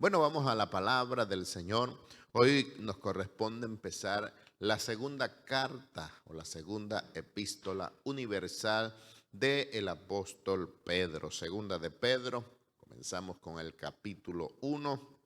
Bueno, vamos a la palabra del Señor. Hoy nos corresponde empezar la segunda carta o la segunda epístola universal del apóstol Pedro. Segunda de Pedro, comenzamos con el capítulo 1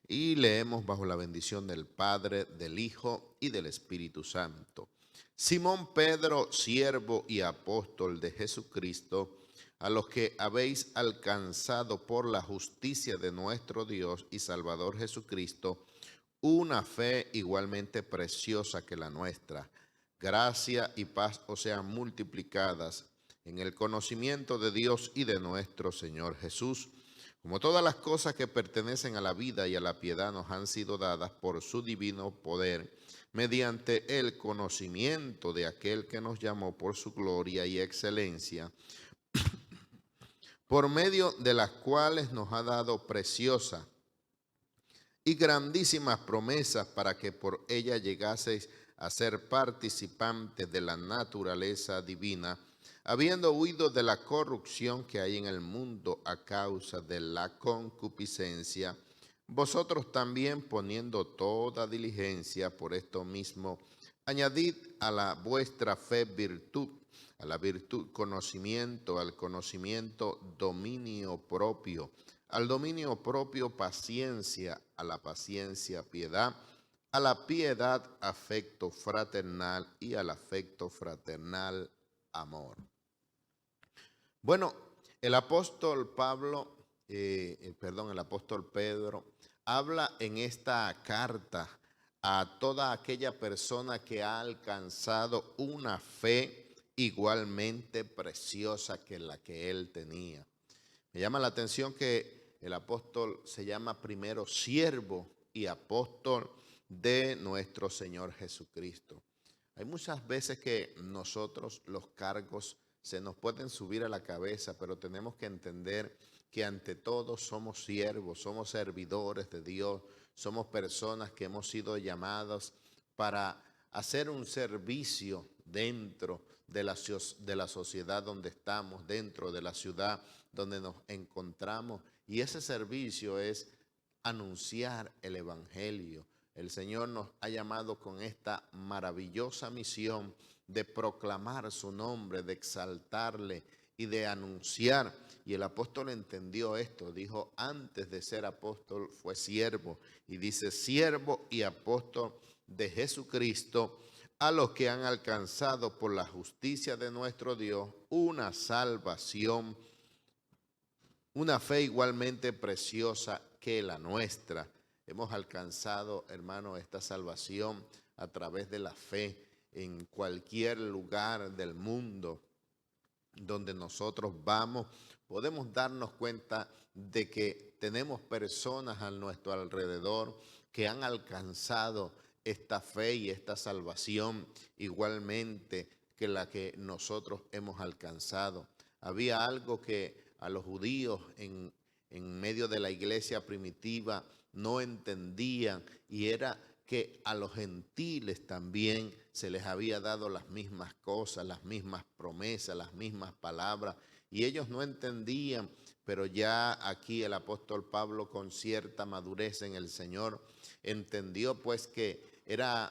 y leemos bajo la bendición del Padre, del Hijo y del Espíritu Santo. Simón Pedro, siervo y apóstol de Jesucristo, a los que habéis alcanzado por la justicia de nuestro Dios y Salvador Jesucristo, una fe igualmente preciosa que la nuestra. Gracia y paz os sean multiplicadas en el conocimiento de Dios y de nuestro Señor Jesús. Como todas las cosas que pertenecen a la vida y a la piedad nos han sido dadas por su divino poder, mediante el conocimiento de aquel que nos llamó por su gloria y excelencia, por medio de las cuales nos ha dado preciosa y grandísimas promesas para que por ella llegaseis a ser participantes de la naturaleza divina, habiendo huido de la corrupción que hay en el mundo a causa de la concupiscencia, vosotros también poniendo toda diligencia por esto mismo, añadid a la vuestra fe virtud, a la virtud conocimiento, al conocimiento dominio propio, al dominio propio paciencia, a la paciencia piedad, a la piedad afecto fraternal y al afecto fraternal amor. Bueno, el apóstol el apóstol Pedro habla en esta carta a toda aquella persona que ha alcanzado una fe igualmente preciosa que la que él tenía. Me llama la atención que el apóstol se llama primero siervo y apóstol de nuestro Señor Jesucristo. Hay muchas veces que nosotros los cargos se nos pueden subir a la cabeza, pero tenemos que entender que ante todo somos siervos, somos servidores de Dios, somos personas que hemos sido llamadas para hacer un servicio dentro de la sociedad donde estamos, dentro de la ciudad donde nos encontramos. Y ese servicio es anunciar el Evangelio. El Señor nos ha llamado con esta maravillosa misión de proclamar su nombre, de exaltarle y de anunciar. Y el apóstol entendió esto, dijo, antes de ser apóstol fue siervo. Y dice, siervo y apóstol de Jesucristo, a los que han alcanzado por la justicia de nuestro Dios una salvación, una fe igualmente preciosa que la nuestra. Hemos alcanzado, hermano, esta salvación a través de la fe en cualquier lugar del mundo donde nosotros vamos. Podemos darnos cuenta de que tenemos personas a nuestro alrededor que han alcanzado esta fe y esta salvación igualmente que la que nosotros hemos alcanzado. Había algo que a los judíos en medio de la iglesia primitiva no entendían, y era que a los gentiles también se les había dado las mismas cosas, las mismas promesas, las mismas palabras, y ellos no entendían. Pero ya aquí el apóstol Pablo, con cierta madurez en el Señor, entendió pues que era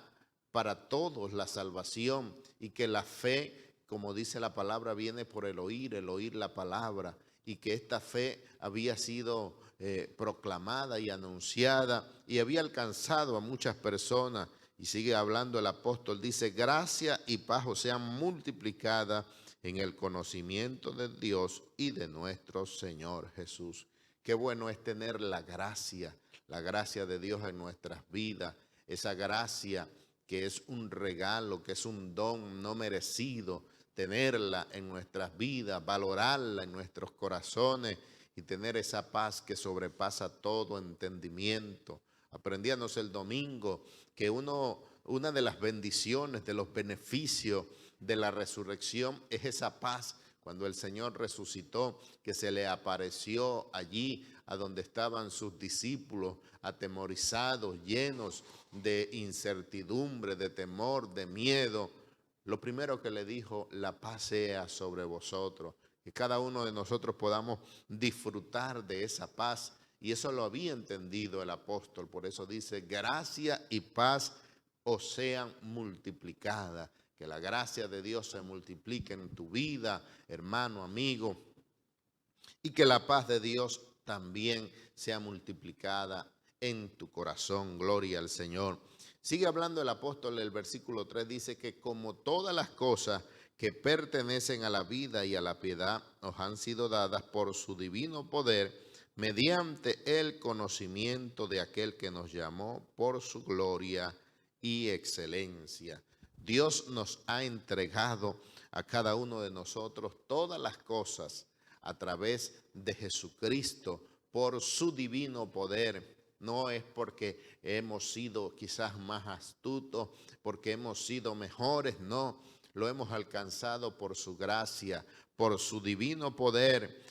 para todos la salvación, y que la fe, como dice la palabra, viene por el oír la palabra, y que esta fe había sido proclamada y anunciada y había alcanzado a muchas personas. Y sigue hablando el apóstol, dice, gracia y paz os sean multiplicadas en el conocimiento de Dios y de nuestro Señor Jesús. Qué bueno es tener la gracia de Dios en nuestras vidas, esa gracia que es un regalo, que es un don no merecido, tenerla en nuestras vidas, valorarla en nuestros corazones y tener esa paz que sobrepasa todo entendimiento. Aprendíamos el domingo que una de las bendiciones, de los beneficios de la resurrección es esa paz. Cuando el Señor resucitó, que se le apareció allí a donde estaban sus discípulos, atemorizados, llenos de incertidumbre, de temor, de miedo, lo primero que le dijo, la paz sea sobre vosotros. Que cada uno de nosotros podamos disfrutar de esa paz Y eso lo había entendido el apóstol. Por eso dice, gracia y paz os sean multiplicadas. Que la gracia de Dios se multiplique en tu vida, hermano, amigo. Y que la paz de Dios también sea multiplicada en tu corazón. Gloria al Señor. Sigue hablando el apóstol, el versículo 3 dice que como todas las cosas que pertenecen a la vida y a la piedad nos han sido dadas por su divino poder, mediante el conocimiento de aquel que nos llamó por su gloria y excelencia. Dios nos ha entregado a cada uno de nosotros todas las cosas a través de Jesucristo por su divino poder. No es porque hemos sido quizás más astutos, porque hemos sido mejores, no. Lo hemos alcanzado por su gracia, por su divino poder,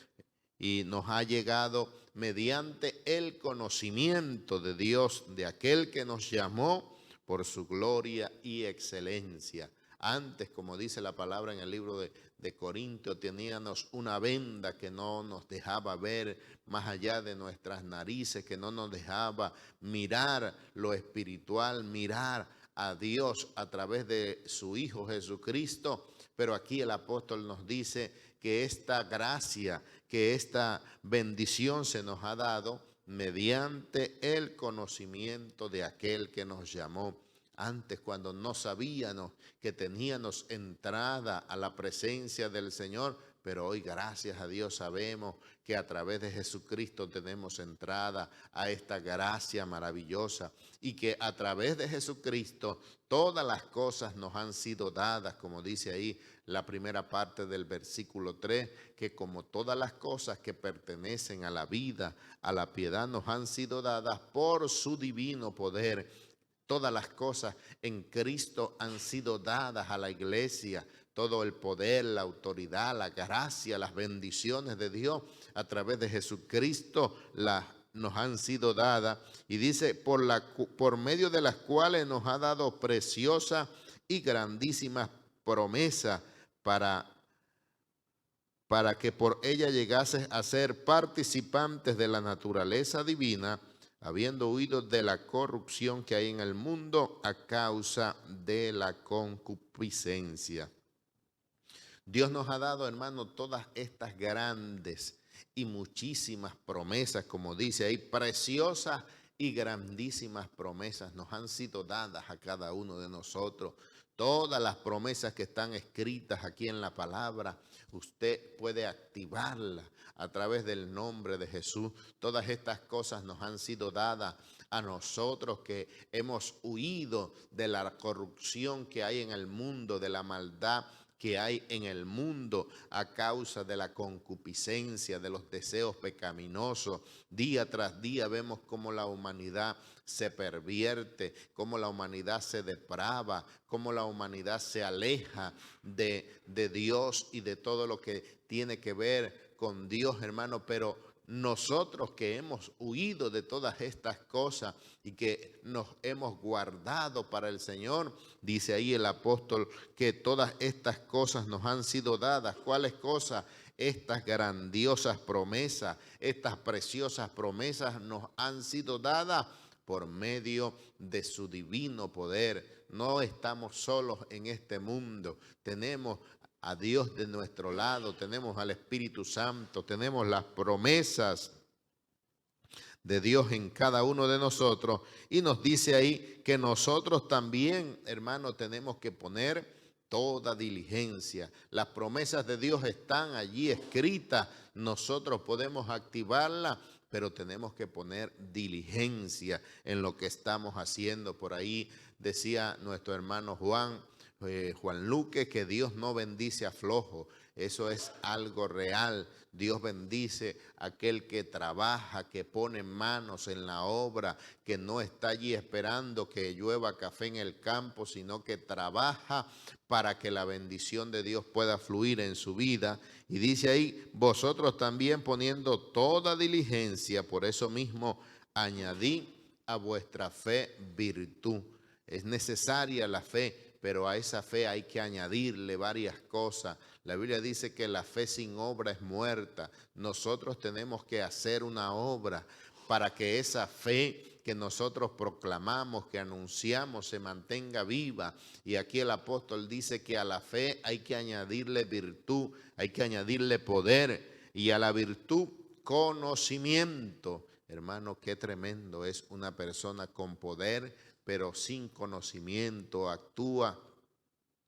y nos ha llegado mediante el conocimiento de Dios, de aquel que nos llamó por su gloria y excelencia. Antes, como dice la palabra en el libro de Corintios, teníamos una venda que no nos dejaba ver más allá de nuestras narices, que no nos dejaba mirar lo espiritual, mirar a Dios a través de su Hijo Jesucristo. Pero aquí el apóstol nos dice que esta gracia, que esta bendición se nos ha dado mediante el conocimiento de aquel que nos llamó. Antes, cuando no sabíamos que teníamos entrada a la presencia del Señor, pero hoy, gracias a Dios, sabemos que a través de Jesucristo tenemos entrada a esta gracia maravillosa y que a través de Jesucristo todas las cosas nos han sido dadas, como dice ahí la primera parte del versículo 3, que como todas las cosas que pertenecen a la vida, a la piedad, nos han sido dadas por su divino poder. Todas las cosas en Cristo han sido dadas a la iglesia. Todo el poder, la autoridad, la gracia, las bendiciones de Dios a través de Jesucristo nos han sido dadas. Y dice, por medio de las cuales nos ha dado preciosas y grandísimas promesas para que por ella llegases a ser participantes de la naturaleza divina, habiendo huido de la corrupción que hay en el mundo a causa de la concupiscencia. Dios nos ha dado, hermano, todas estas grandes y muchísimas promesas, como dice ahí, preciosas y grandísimas promesas nos han sido dadas a cada uno de nosotros. Todas las promesas que están escritas aquí en la palabra, usted puede activarlas a través del nombre de Jesús. Todas estas cosas nos han sido dadas a nosotros que hemos huido de la corrupción que hay en el mundo, de la maldad que hay en el mundo a causa de la concupiscencia, de los deseos pecaminosos. Día tras día vemos cómo la humanidad se pervierte, cómo la humanidad se deprava, cómo la humanidad se aleja de Dios y de todo lo que tiene que ver con Dios, hermano. Pero nosotros que hemos huido de todas estas cosas y que nos hemos guardado para el Señor, dice ahí el apóstol que todas estas cosas nos han sido dadas. ¿Cuáles cosas? Estas grandiosas promesas, estas preciosas promesas nos han sido dadas por medio de su divino poder. No estamos solos en este mundo, tenemos a Dios de nuestro lado, tenemos al Espíritu Santo, tenemos las promesas de Dios en cada uno de nosotros, y nos dice ahí que nosotros también, hermanos, tenemos que poner toda diligencia. Las promesas de Dios están allí escritas, nosotros podemos activarlas, pero tenemos que poner diligencia en lo que estamos haciendo. Por ahí decía nuestro hermano Juan Luque, que Dios no bendice a flojo. Eso es algo real. Dios bendice a aquel que trabaja, que pone manos en la obra, que no está allí esperando que llueva café en el campo, sino que trabaja para que la bendición de Dios pueda fluir en su vida. Y dice ahí, vosotros también poniendo toda diligencia, por eso mismo añadí a vuestra fe virtud. Es necesaria la fe, pero a esa fe hay que añadirle varias cosas. La Biblia dice que la fe sin obra es muerta. Nosotros tenemos que hacer una obra para que esa fe que nosotros proclamamos, que anunciamos, se mantenga viva. Y aquí el apóstol dice que a la fe hay que añadirle virtud, hay que añadirle poder, y a la virtud conocimiento. Hermano, qué tremendo es una persona con poder, pero sin conocimiento, actúa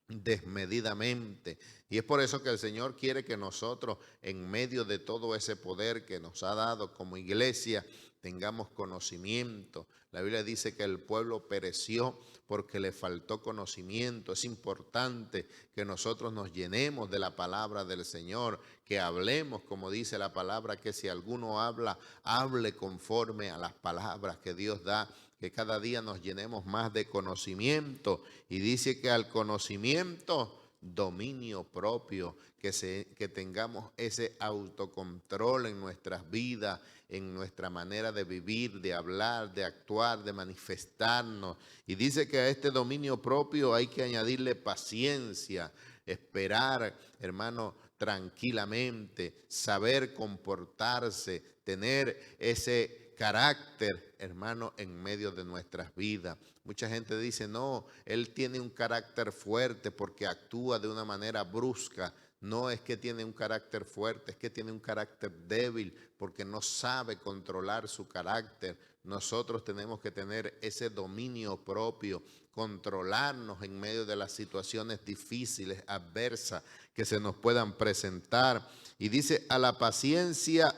desmedidamente. Y es por eso que el Señor quiere que nosotros, en medio de todo ese poder que nos ha dado como iglesia, tengamos conocimiento. La Biblia dice que el pueblo pereció porque le faltó conocimiento. Es importante que nosotros nos llenemos de la palabra del Señor, que hablemos, como dice la palabra, que si alguno habla, hable conforme a las palabras que Dios da, que cada día nos llenemos más de conocimiento. Y dice que al conocimiento, dominio propio, que tengamos ese autocontrol en nuestras vidas, en nuestra manera de vivir, de hablar, de actuar, de manifestarnos. Y dice que a este dominio propio hay que añadirle paciencia, esperar, hermano, tranquilamente, saber comportarse, tener ese carácter, hermano, en medio de nuestras vidas. Mucha gente dice, no, él tiene un carácter fuerte porque actúa de una manera brusca. No es que tiene un carácter fuerte, es que tiene un carácter débil porque no sabe controlar su carácter. Nosotros tenemos que tener ese dominio propio, controlarnos en medio de las situaciones difíciles, adversas que se nos puedan presentar. Y dice, a la paciencia,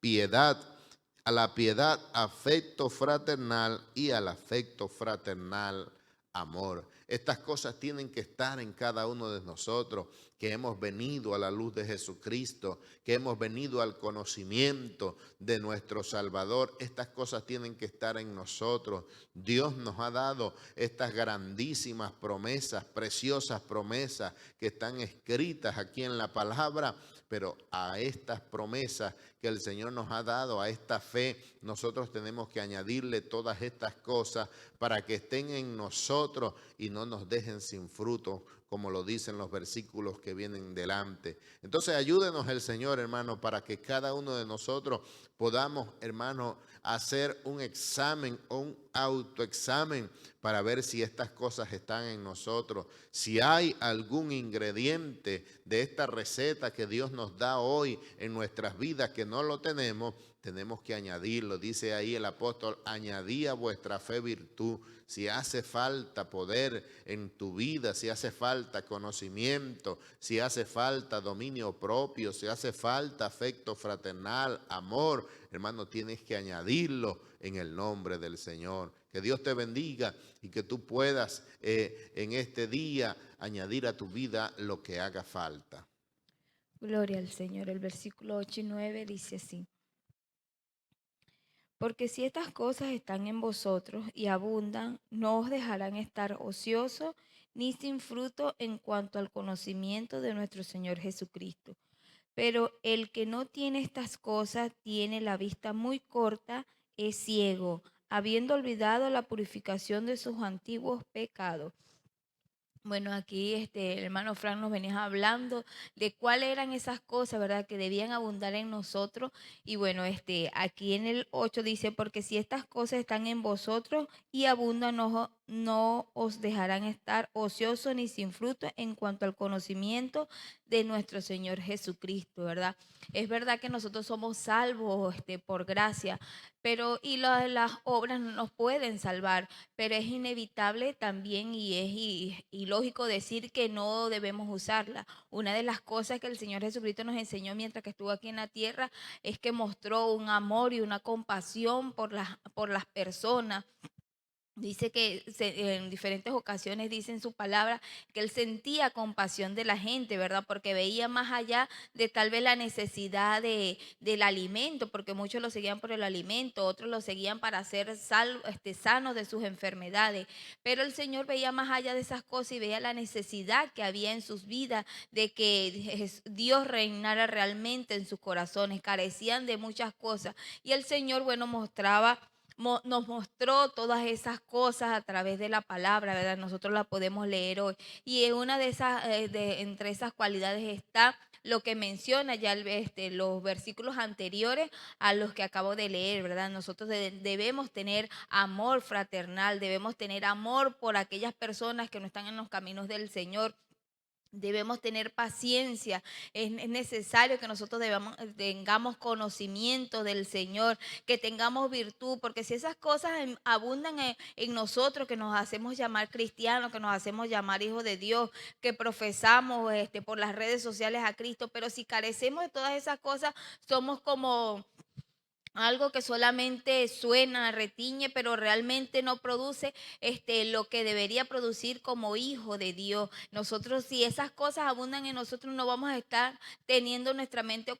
piedad, a la piedad, afecto fraternal, y al afecto fraternal, amor. Estas cosas tienen que estar en cada uno de nosotros, que hemos venido a la luz de Jesucristo, que hemos venido al conocimiento de nuestro Salvador. Estas cosas tienen que estar en nosotros. Dios nos ha dado estas grandísimas promesas, preciosas promesas que están escritas aquí en la palabra. Pero a estas promesas que el Señor nos ha dado, a esta fe, nosotros tenemos que añadirle todas estas cosas para que estén en nosotros y no nos dejen sin fruto, como lo dicen los versículos que vienen delante. Entonces ayúdenos el Señor, hermano, para que cada uno de nosotros podamos, hermano, hacer un examen o un autoexamen para ver si estas cosas están en nosotros. Si hay algún ingrediente de esta receta que Dios nos da hoy en nuestras vidas que no lo tenemos, tenemos que añadirlo. Dice ahí el apóstol, añadí a vuestra fe virtud. Si hace falta poder en tu vida, si hace falta conocimiento, si hace falta dominio propio, si hace falta afecto fraternal, amor, hermano, tienes que añadirlo en el nombre del Señor. Que Dios te bendiga y que tú puedas en este día añadir a tu vida lo que haga falta. Gloria al Señor. El versículo 8 y 9 dice así. Porque si estas cosas están en vosotros y abundan, no os dejarán estar ociosos ni sin fruto en cuanto al conocimiento de nuestro Señor Jesucristo. Pero el que no tiene estas cosas tiene la vista muy corta, es ciego, habiendo olvidado la purificación de sus antiguos pecados. Bueno, aquí el hermano Frank nos venía hablando de cuáles eran esas cosas, ¿verdad?, que debían abundar en nosotros. Y bueno, aquí en el 8 dice, porque si estas cosas están en vosotros y abundan, no os dejarán estar ociosos ni sin fruto en cuanto al conocimiento de nuestro Señor Jesucristo, ¿verdad? Es verdad que nosotros somos salvos por gracia, pero las obras no nos pueden salvar, pero es inevitable también y es ilógico decir que no debemos usarla. Una de las cosas que el Señor Jesucristo nos enseñó mientras que estuvo aquí en la tierra es que mostró un amor y una compasión por las personas. Dice que en diferentes ocasiones dice en su palabra que él sentía compasión de la gente, ¿verdad? Porque veía más allá de tal vez la necesidad del alimento, porque muchos lo seguían por el alimento, otros lo seguían para ser sanos de sus enfermedades. Pero el Señor veía más allá de esas cosas y veía la necesidad que había en sus vidas de que Dios reinara realmente en sus corazones. Carecían de muchas cosas. Y el Señor, bueno, nos mostró todas esas cosas a través de la palabra, ¿verdad? Nosotros la podemos leer hoy. Y una de esas, entre esas cualidades está lo que menciona ya los versículos anteriores a los que acabo de leer, ¿verdad? Nosotros debemos tener amor fraternal, debemos tener amor por aquellas personas que no están en los caminos del Señor. Debemos tener paciencia, es necesario que nosotros tengamos conocimiento del Señor, que tengamos virtud, porque si esas cosas abundan en nosotros, que nos hacemos llamar cristianos, que nos hacemos llamar hijos de Dios, que profesamos por las redes sociales a Cristo, pero si carecemos de todas esas cosas, somos como algo que solamente suena, retiñe, pero realmente no produce lo que debería producir como hijo de Dios. Nosotros, si esas cosas abundan en nosotros, no vamos a estar teniendo nuestra mente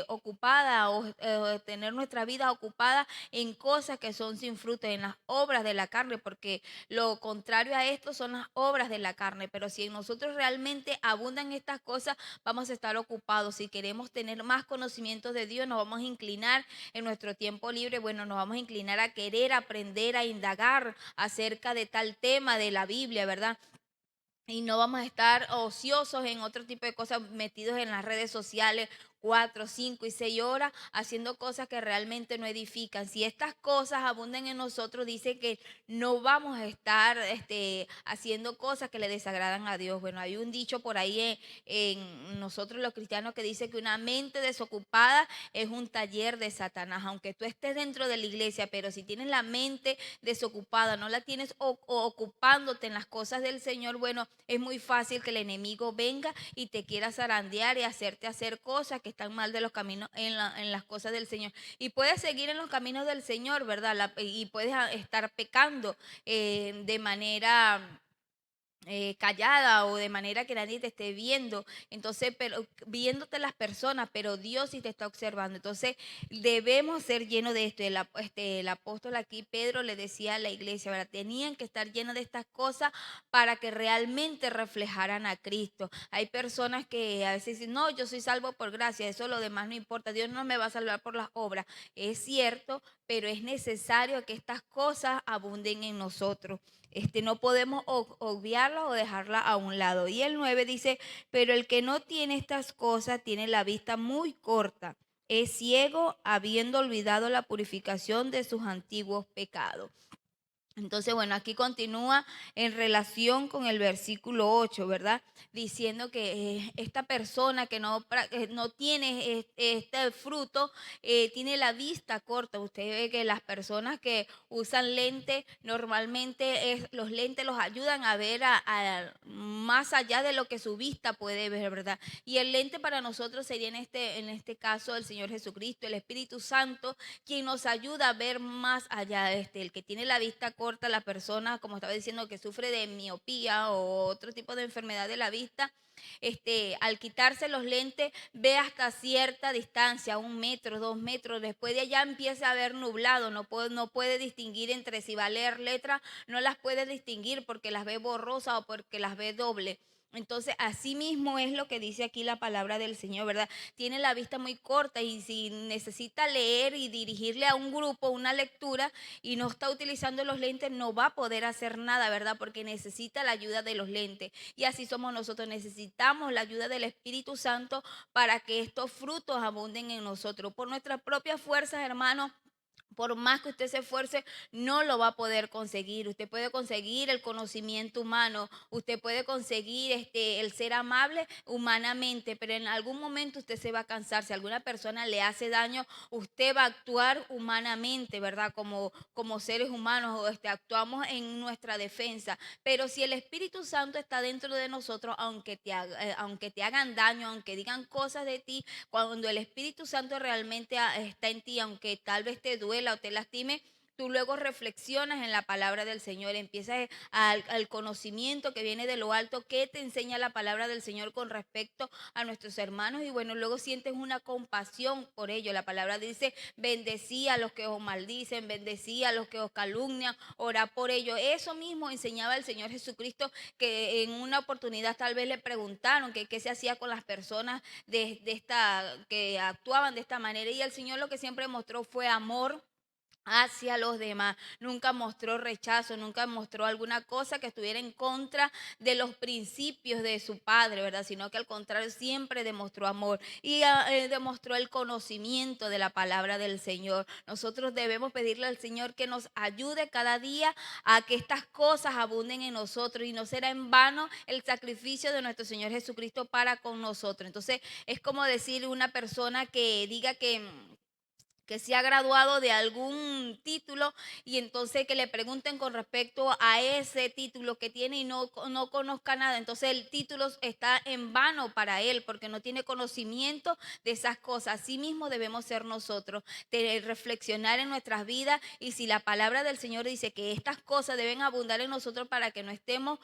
ocupada o tener nuestra vida ocupada en cosas que son sin fruto, en las obras de la carne, porque lo contrario a esto son las obras de la carne. Pero si en nosotros realmente abundan estas cosas, vamos a estar ocupados. Si queremos tener más conocimientos de Dios, nos vamos a inclinar en nuestro tiempo libre, bueno, nos vamos a inclinar a querer aprender, a indagar acerca de tal tema de la Biblia, ¿verdad? Y no vamos a estar ociosos en otro tipo de cosas, metidos en las redes sociales 4, 5 y 6 horas haciendo cosas que realmente no edifican. Si estas cosas abundan en nosotros, dice que no vamos a estar haciendo cosas que le desagradan a Dios. Bueno, hay un dicho por ahí en nosotros los cristianos que dice que una mente desocupada es un taller de Satanás. Aunque tú estés dentro de la iglesia, pero si tienes la mente desocupada, no la tienes ocupándote en las cosas del Señor, bueno, es muy fácil que el enemigo venga y te quiera zarandear y hacerte hacer cosas que están mal de los caminos en las cosas del Señor. Y puedes seguir en los caminos del Señor, ¿verdad? Y puedes estar pecando de manera callada o de manera que nadie te esté viendo, entonces, pero viéndote las personas, pero Dios sí te está observando. Entonces, debemos ser llenos de esto. El apóstol aquí, Pedro, le decía a la iglesia, ¿verdad? Tenían que estar llenos de estas cosas para que realmente reflejaran a Cristo. Hay personas que a veces dicen, no, yo soy salvo por gracia, eso lo demás no importa, Dios no me va a salvar por las obras. Es cierto, pero es necesario que estas cosas abunden en nosotros. No podemos obviarla o dejarla a un lado. Y el 9 dice, pero el que no tiene estas cosas tiene la vista muy corta, es ciego habiendo olvidado la purificación de sus antiguos pecados. Entonces, bueno, aquí continúa en relación con el versículo 8, ¿verdad? Diciendo que esta persona que no tiene este fruto, tiene la vista corta. Usted ve que las personas que usan lente, normalmente los lentes los ayudan a ver más allá de lo que su vista puede ver, ¿verdad? Y el lente para nosotros sería en este caso el Señor Jesucristo, el Espíritu Santo, quien nos ayuda a ver más allá. El que tiene la vista corta, la persona, como estaba diciendo, que sufre de miopía o otro tipo de enfermedad de la vista, al quitarse los lentes, ve hasta cierta distancia, 1 metro, 2 metros, después de allá empieza a ver nublado, no puede distinguir entre si va a leer letras, no las puede distinguir porque las ve borrosas o porque las ve doble. Entonces, así mismo es lo que dice aquí la palabra del Señor, ¿verdad? Tiene la vista muy corta y si necesita leer y dirigirle a un grupo una lectura y no está utilizando los lentes, no va a poder hacer nada, ¿verdad? Porque necesita la ayuda de los lentes. Y así somos nosotros, necesitamos la ayuda del Espíritu Santo para que estos frutos abunden en nosotros. Por nuestras propias fuerzas, hermanos, por más que usted se esfuerce, no lo va a poder conseguir. Usted puede conseguir el conocimiento humano, usted puede conseguir el ser amable humanamente, pero en algún momento usted se va a cansar. Si alguna persona le hace daño, usted va a actuar humanamente, ¿verdad? Como seres humanos, actuamos en nuestra defensa. Pero si el Espíritu Santo está dentro de nosotros, aunque te hagan daño, aunque digan cosas de ti, cuando el Espíritu Santo realmente está en ti, aunque tal vez te duela o te lastime, tú luego reflexionas en la palabra del Señor, empiezas al conocimiento que viene de lo alto, que te enseña la palabra del Señor con respecto a nuestros hermanos y bueno, luego sientes una compasión por ellos. La palabra dice, bendecí a los que os maldicen, bendecí a los que os calumnian, orá por ellos. Eso mismo enseñaba el Señor Jesucristo, que en una oportunidad tal vez le preguntaron que qué se hacía con las personas que actuaban de esta manera y el Señor lo que siempre mostró fue amor, hacia los demás. Nunca mostró rechazo, nunca mostró alguna cosa que estuviera en contra de los principios de su padre, ¿verdad? Sino que al contrario siempre demostró amor y demostró el conocimiento de la palabra del Señor. Nosotros debemos pedirle al Señor que nos ayude cada día a que estas cosas abunden en nosotros, y no será en vano el sacrificio de nuestro Señor Jesucristo para con nosotros. Entonces es como decir una persona que diga que se ha graduado de algún título, y entonces que le pregunten con respecto a ese título que tiene y no conozca nada. Entonces el título está en vano para él porque no tiene conocimiento de esas cosas. Así mismo debemos ser nosotros, de reflexionar en nuestras vidas, y si la palabra del Señor dice que estas cosas deben abundar en nosotros para que no estemos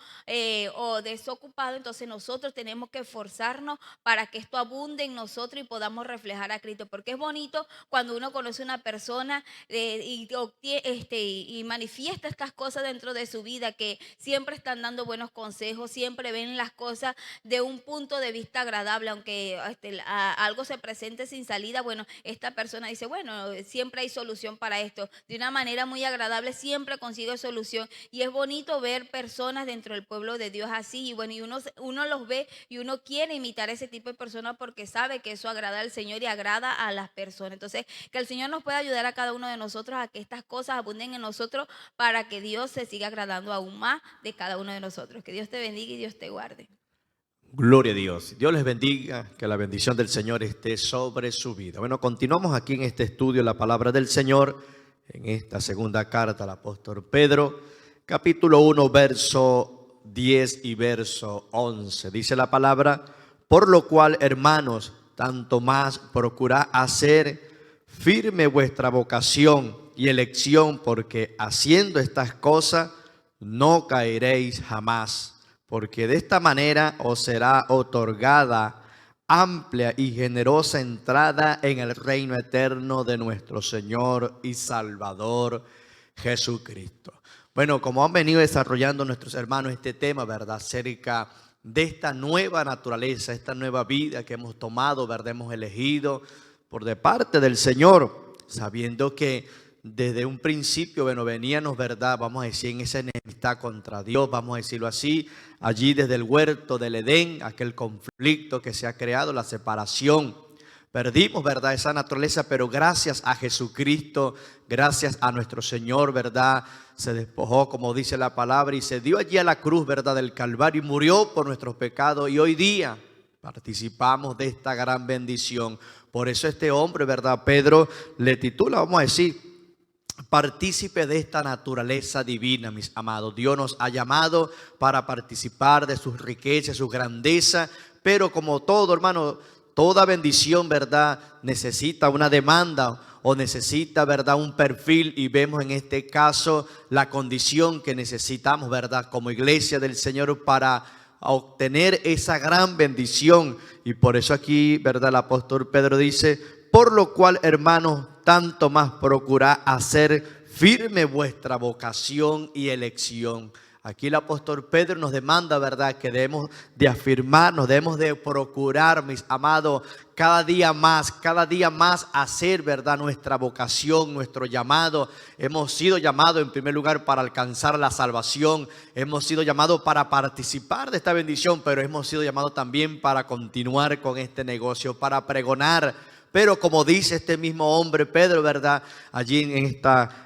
o desocupados, entonces nosotros tenemos que esforzarnos para que esto abunde en nosotros y podamos reflejar a Cristo, porque es bonito cuando uno conoce a una persona y manifiesta estas cosas dentro de su vida, que siempre están dando buenos consejos, siempre ven las cosas de un punto de vista agradable, aunque algo se presente sin salida. Bueno, esta persona dice, bueno, siempre hay solución para esto, de una manera muy agradable siempre consigue solución, y es bonito ver personas dentro del pueblo de Dios así, y bueno, y uno los ve y uno quiere imitar ese tipo de personas porque sabe que eso agrada al Señor y agrada a las personas. Entonces, que el Señor nos pueda ayudar a cada uno de nosotros a que estas cosas abunden en nosotros para que Dios se siga agradando aún más de cada uno de nosotros. Que Dios te bendiga y Dios te guarde. Gloria a Dios. Dios les bendiga, que la bendición del Señor esté sobre su vida. Bueno, continuamos aquí en este estudio la palabra del Señor, en esta segunda carta al apóstol Pedro, capítulo 1, verso 10 y verso 11. Dice la palabra: por lo cual, hermanos, tanto más procurad hacer firme vuestra vocación y elección, porque haciendo estas cosas no caeréis jamás. Porque de esta manera os será otorgada amplia y generosa entrada en el reino eterno de nuestro Señor y Salvador Jesucristo. Bueno, como han venido desarrollando nuestros hermanos este tema, ¿verdad?, acerca de esta nueva naturaleza, esta nueva vida que hemos tomado, ¿verdad?, hemos elegido por de parte del Señor, sabiendo que desde un principio, bueno, veníamos, ¿verdad?, vamos a decir, en esa enemistad contra Dios, vamos a decirlo así, allí desde el huerto del Edén, aquel conflicto que se ha creado, la separación. Perdimos, ¿verdad?, esa naturaleza, pero gracias a Jesucristo, gracias a nuestro Señor, ¿verdad?, se despojó, como dice la palabra, y se dio allí a la cruz, ¿verdad?, del Calvario, y murió por nuestros pecados, y hoy día participamos de esta gran bendición. Por eso este hombre, ¿verdad?, Pedro, le titula, vamos a decir, partícipe de esta naturaleza divina, mis amados. Dios nos ha llamado para participar de sus riquezas, su grandeza, pero como todo, hermano, toda bendición, ¿verdad?, necesita una demanda o necesita, ¿verdad?, un perfil, y vemos en este caso la condición que necesitamos, ¿verdad?, como iglesia del Señor para obtener esa gran bendición. Y por eso aquí, ¿verdad?, el apóstol Pedro dice: por lo cual, hermanos, tanto más procurad hacer firme vuestra vocación y elección. Aquí el apóstol Pedro nos demanda, ¿verdad?, que debemos de afirmarnos, debemos de procurar, mis amados, cada día más hacer, ¿verdad?, nuestra vocación, nuestro llamado. Hemos sido llamados en primer lugar para alcanzar la salvación, hemos sido llamados para participar de esta bendición, pero hemos sido llamados también para continuar con este negocio, para pregonar. Pero como dice este mismo hombre Pedro, ¿verdad?, allí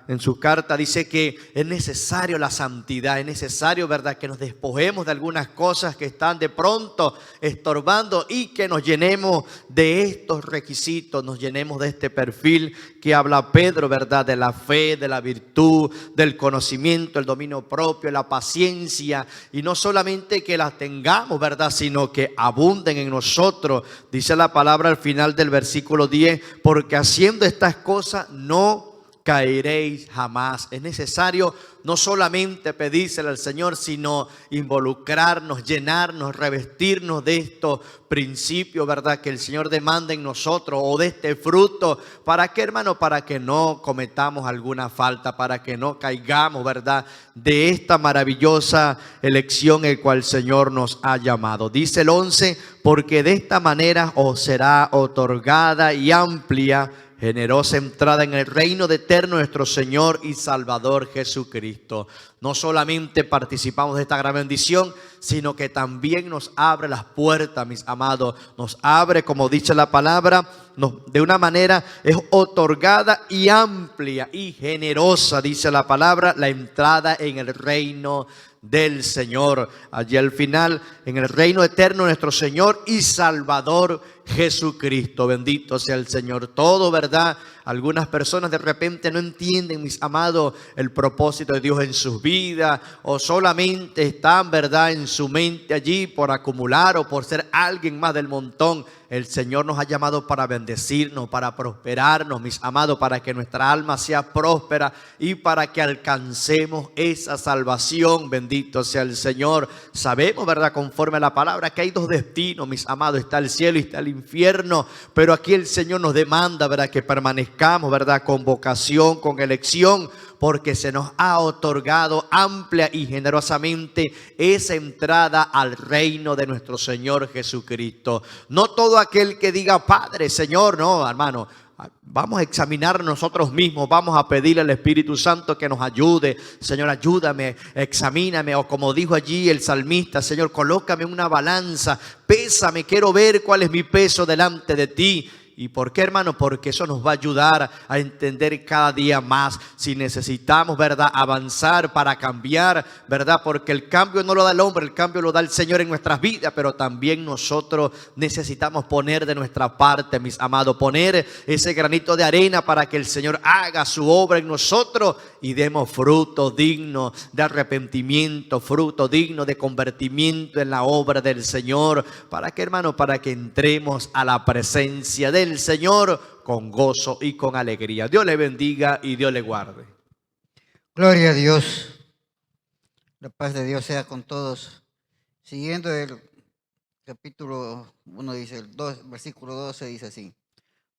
en su carta dice que es necesario la santidad, es necesario, ¿verdad?, que nos despojemos de algunas cosas que están de pronto estorbando, y que nos llenemos de estos requisitos, nos llenemos de este perfil que habla Pedro, ¿verdad?, de la fe, de la virtud, del conocimiento, el dominio propio, la paciencia, y no solamente que las tengamos, ¿verdad?, sino que abunden en nosotros. Dice la palabra al final del versículo 10, porque haciendo estas cosas no caeréis jamás. Es necesario no solamente pedírselo al Señor, sino involucrarnos, llenarnos, revestirnos de estos principios, ¿verdad?, que el Señor demanda en nosotros, o de este fruto. ¿Para qué, hermano? Para que no cometamos alguna falta, para que no caigamos, ¿verdad?, de esta maravillosa elección en la cual el Señor nos ha llamado. Dice el 11, porque de esta manera os será otorgada y amplia generosa entrada en el reino de eterno nuestro Señor y Salvador Jesucristo. No solamente participamos de esta gran bendición, sino que también nos abre las puertas, mis amados. Nos abre, como dice la palabra, de una manera es otorgada y amplia y generosa, dice la palabra, la entrada en el reino del Señor. Allí al final, en el reino eterno, nuestro Señor y Salvador Jesucristo. Bendito sea el Señor. Todo, ¿verdad? Algunas personas de repente no entienden, mis amados, el propósito de Dios en sus vidas, o solamente están, ¿verdad?, en su mente allí por acumular o por ser alguien más del montón. El Señor nos ha llamado para bendecirnos, para prosperarnos, mis amados, para que nuestra alma sea próspera y para que alcancemos esa salvación. Bendito sea el Señor. Sabemos, ¿verdad?, conforme a la palabra, que hay dos destinos, mis amados. Está el cielo y está el infierno. Pero aquí el Señor nos demanda, ¿verdad?, que permanezcamos, ¿verdad?, con vocación, con elección, porque se nos ha otorgado amplia y generosamente esa entrada al reino de nuestro Señor Jesucristo. No todo aquel que diga Padre, Señor, no, hermano. Vamos a examinar nosotros mismos, vamos a pedirle al Espíritu Santo que nos ayude. Señor, ayúdame, examíname, o como dijo allí el salmista, Señor, colócame en una balanza, pésame, quiero ver cuál es mi peso delante de ti. ¿Y por qué, hermano? Porque eso nos va a ayudar a entender cada día más si necesitamos, ¿verdad?, avanzar para cambiar, ¿verdad? Porque el cambio no lo da el hombre, el cambio lo da el Señor en nuestras vidas, pero también nosotros necesitamos poner de nuestra parte, mis amados, poner ese granito de arena para que el Señor haga su obra en nosotros y demos fruto digno de arrepentimiento, fruto digno de convertimiento en la obra del Señor. ¿Para qué, hermano? Para que entremos a la presencia del Señor con gozo y con alegría. Dios le bendiga y Dios le guarde. Gloria a Dios. La paz de Dios sea con todos. Siguiendo el capítulo 1, dice el 2, versículo 12, dice así: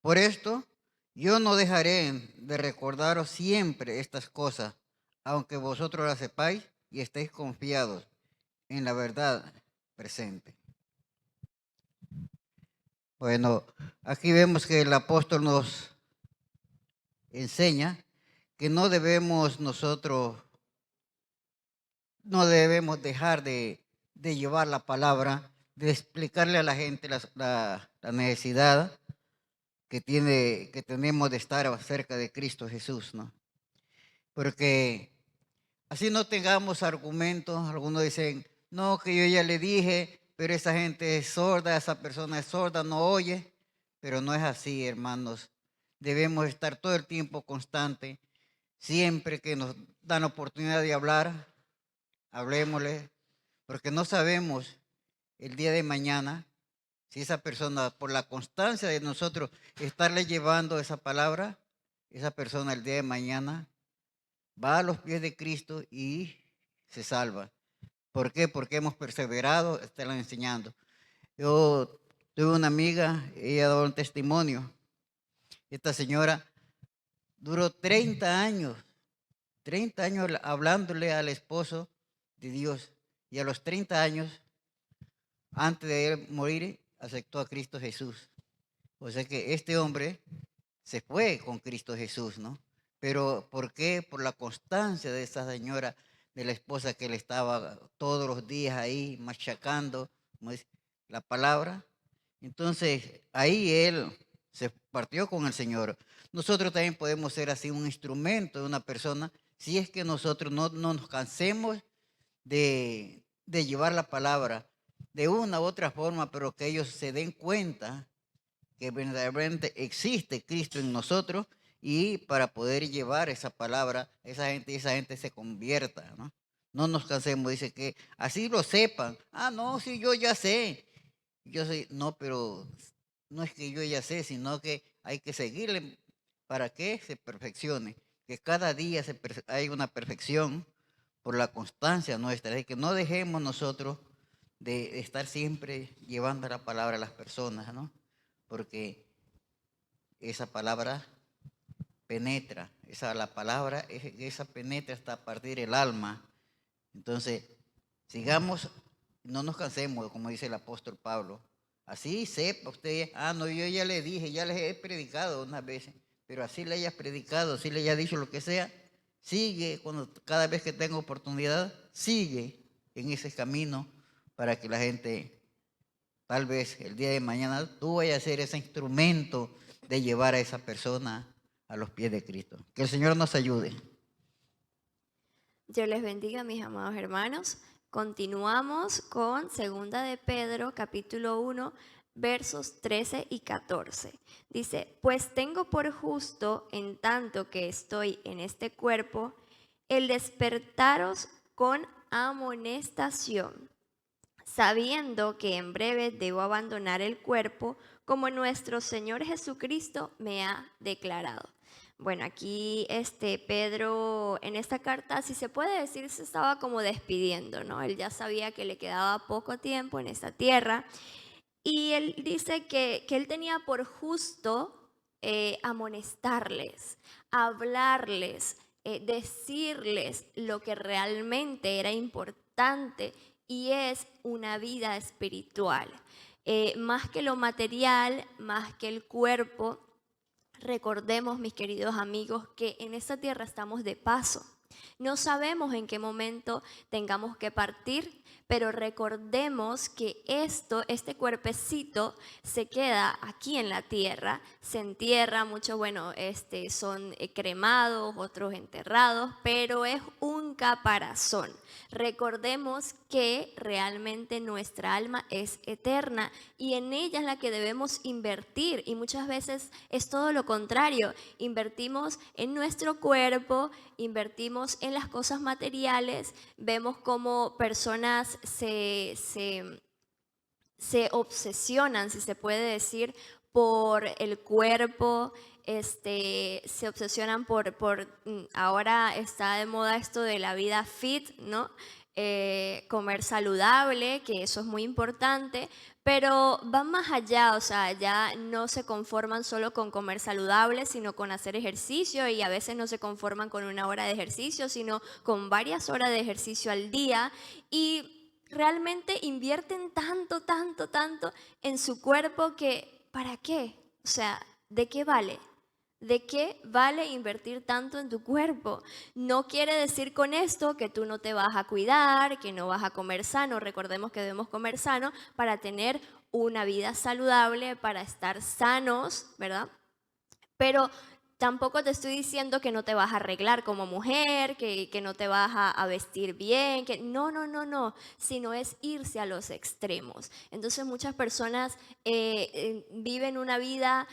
por esto yo no dejaré de recordaros siempre estas cosas, aunque vosotros las sepáis y estéis confiados en la verdad presente. Bueno, aquí vemos que el apóstol nos enseña que no debemos dejar de llevar la palabra, de explicarle a la gente la necesidad que tenemos de estar cerca de Cristo Jesús, ¿no? Porque así no tengamos argumentos. Algunos dicen, no, que yo ya le dije, pero esa gente es sorda, esa persona es sorda, no oye. Pero no es así, hermanos. Debemos estar todo el tiempo constante. Siempre que nos dan oportunidad de hablar, hablémosle, porque no sabemos el día de mañana si esa persona, por la constancia de nosotros estarle llevando esa palabra, esa persona el día de mañana va a los pies de Cristo y se salva. ¿Por qué? Porque hemos perseverado, estarla enseñando. Yo tuve una amiga, ella daba un testimonio. Esta señora duró 30 años hablándole al esposo de Dios. Y a los 30 años, antes de él morir, aceptó a Cristo Jesús. O sea que este hombre se fue con Cristo Jesús, ¿no? Pero ¿por qué? Por la constancia de esa señora, de la esposa que le estaba todos los días ahí machacando, como dice, la palabra. Entonces ahí él se partió con el Señor. Nosotros también podemos ser así un instrumento de una persona, si es que nosotros no nos cansemos de llevar la palabra de una u otra forma, pero que ellos se den cuenta que verdaderamente existe Cristo en nosotros, y para poder llevar esa palabra, esa gente se convierta, ¿no? No nos cansemos, dice que así lo sepan. Ah, no, sí, yo ya sé. Yo sé, no, pero no es que yo ya sé, sino que hay que seguirle para que se perfeccione, que cada día hay una perfección por la constancia nuestra, de que no dejemos nosotros de estar siempre llevando la palabra a las personas, ¿no? Porque esa palabra penetra, esa penetra hasta partir el alma. Entonces, sigamos, no nos cansemos, como dice el apóstol Pablo. Así sepa usted, no, yo ya le dije, ya les he predicado unas veces. pero así le hayas predicado, así le hayas dicho lo que sea, sigue, cada vez que tenga oportunidad, sigue en ese camino para que la gente, tal vez el día de mañana, tú vayas a ser ese instrumento de llevar a esa persona a los pies de Cristo. Que el Señor nos ayude. Dios les bendiga, mis amados hermanos. Continuamos con 2 de Pedro, capítulo 1, versos 13 y 14. Dice, pues tengo por justo, en tanto que estoy en este cuerpo, el despertaros con amonestación, sabiendo que en breve debo abandonar el cuerpo, como nuestro Señor Jesucristo me ha declarado. Bueno, aquí Pedro en esta carta, si se puede decir, se estaba como despidiendo, ¿no? Él ya sabía que le quedaba poco tiempo en esta tierra y él dice que él tenía por justo amonestarles, hablarles, decirles lo que realmente era importante y es una vida espiritual. Más que lo material, más que el cuerpo. Recordemos, mis queridos amigos, que en esta tierra estamos de paso. No sabemos en qué momento tengamos que partir, pero recordemos que este cuerpecito se queda aquí en la tierra, se entierra, muchos, son cremados, otros enterrados, pero es un caparazón. Recordemos que realmente nuestra alma es eterna y en ella es la que debemos invertir, y muchas veces es todo lo contrario. Invertimos en nuestro cuerpo, invertimos en las cosas materiales, vemos cómo personas se obsesionan, si se puede decir, por el cuerpo, se obsesionan por ahora está de moda esto de la vida fit, ¿no? Comer saludable, que eso es muy importante, pero van más allá, o sea, ya no se conforman solo con comer saludable, sino con hacer ejercicio, y a veces no se conforman con 1 hora de ejercicio, sino con varias horas de ejercicio al día, y realmente invierten tanto en su cuerpo que, ¿para qué? O sea, ¿de qué vale? ¿De qué vale invertir tanto en tu cuerpo? No quiere decir con esto que tú no te vas a cuidar, que no vas a comer sano. Recordemos que debemos comer sano para tener una vida saludable, para estar sanos, ¿verdad? Pero tampoco te estoy diciendo que no te vas a arreglar como mujer, que no te vas a vestir bien, que no, sino es irse a los extremos. Entonces muchas personas viven una vida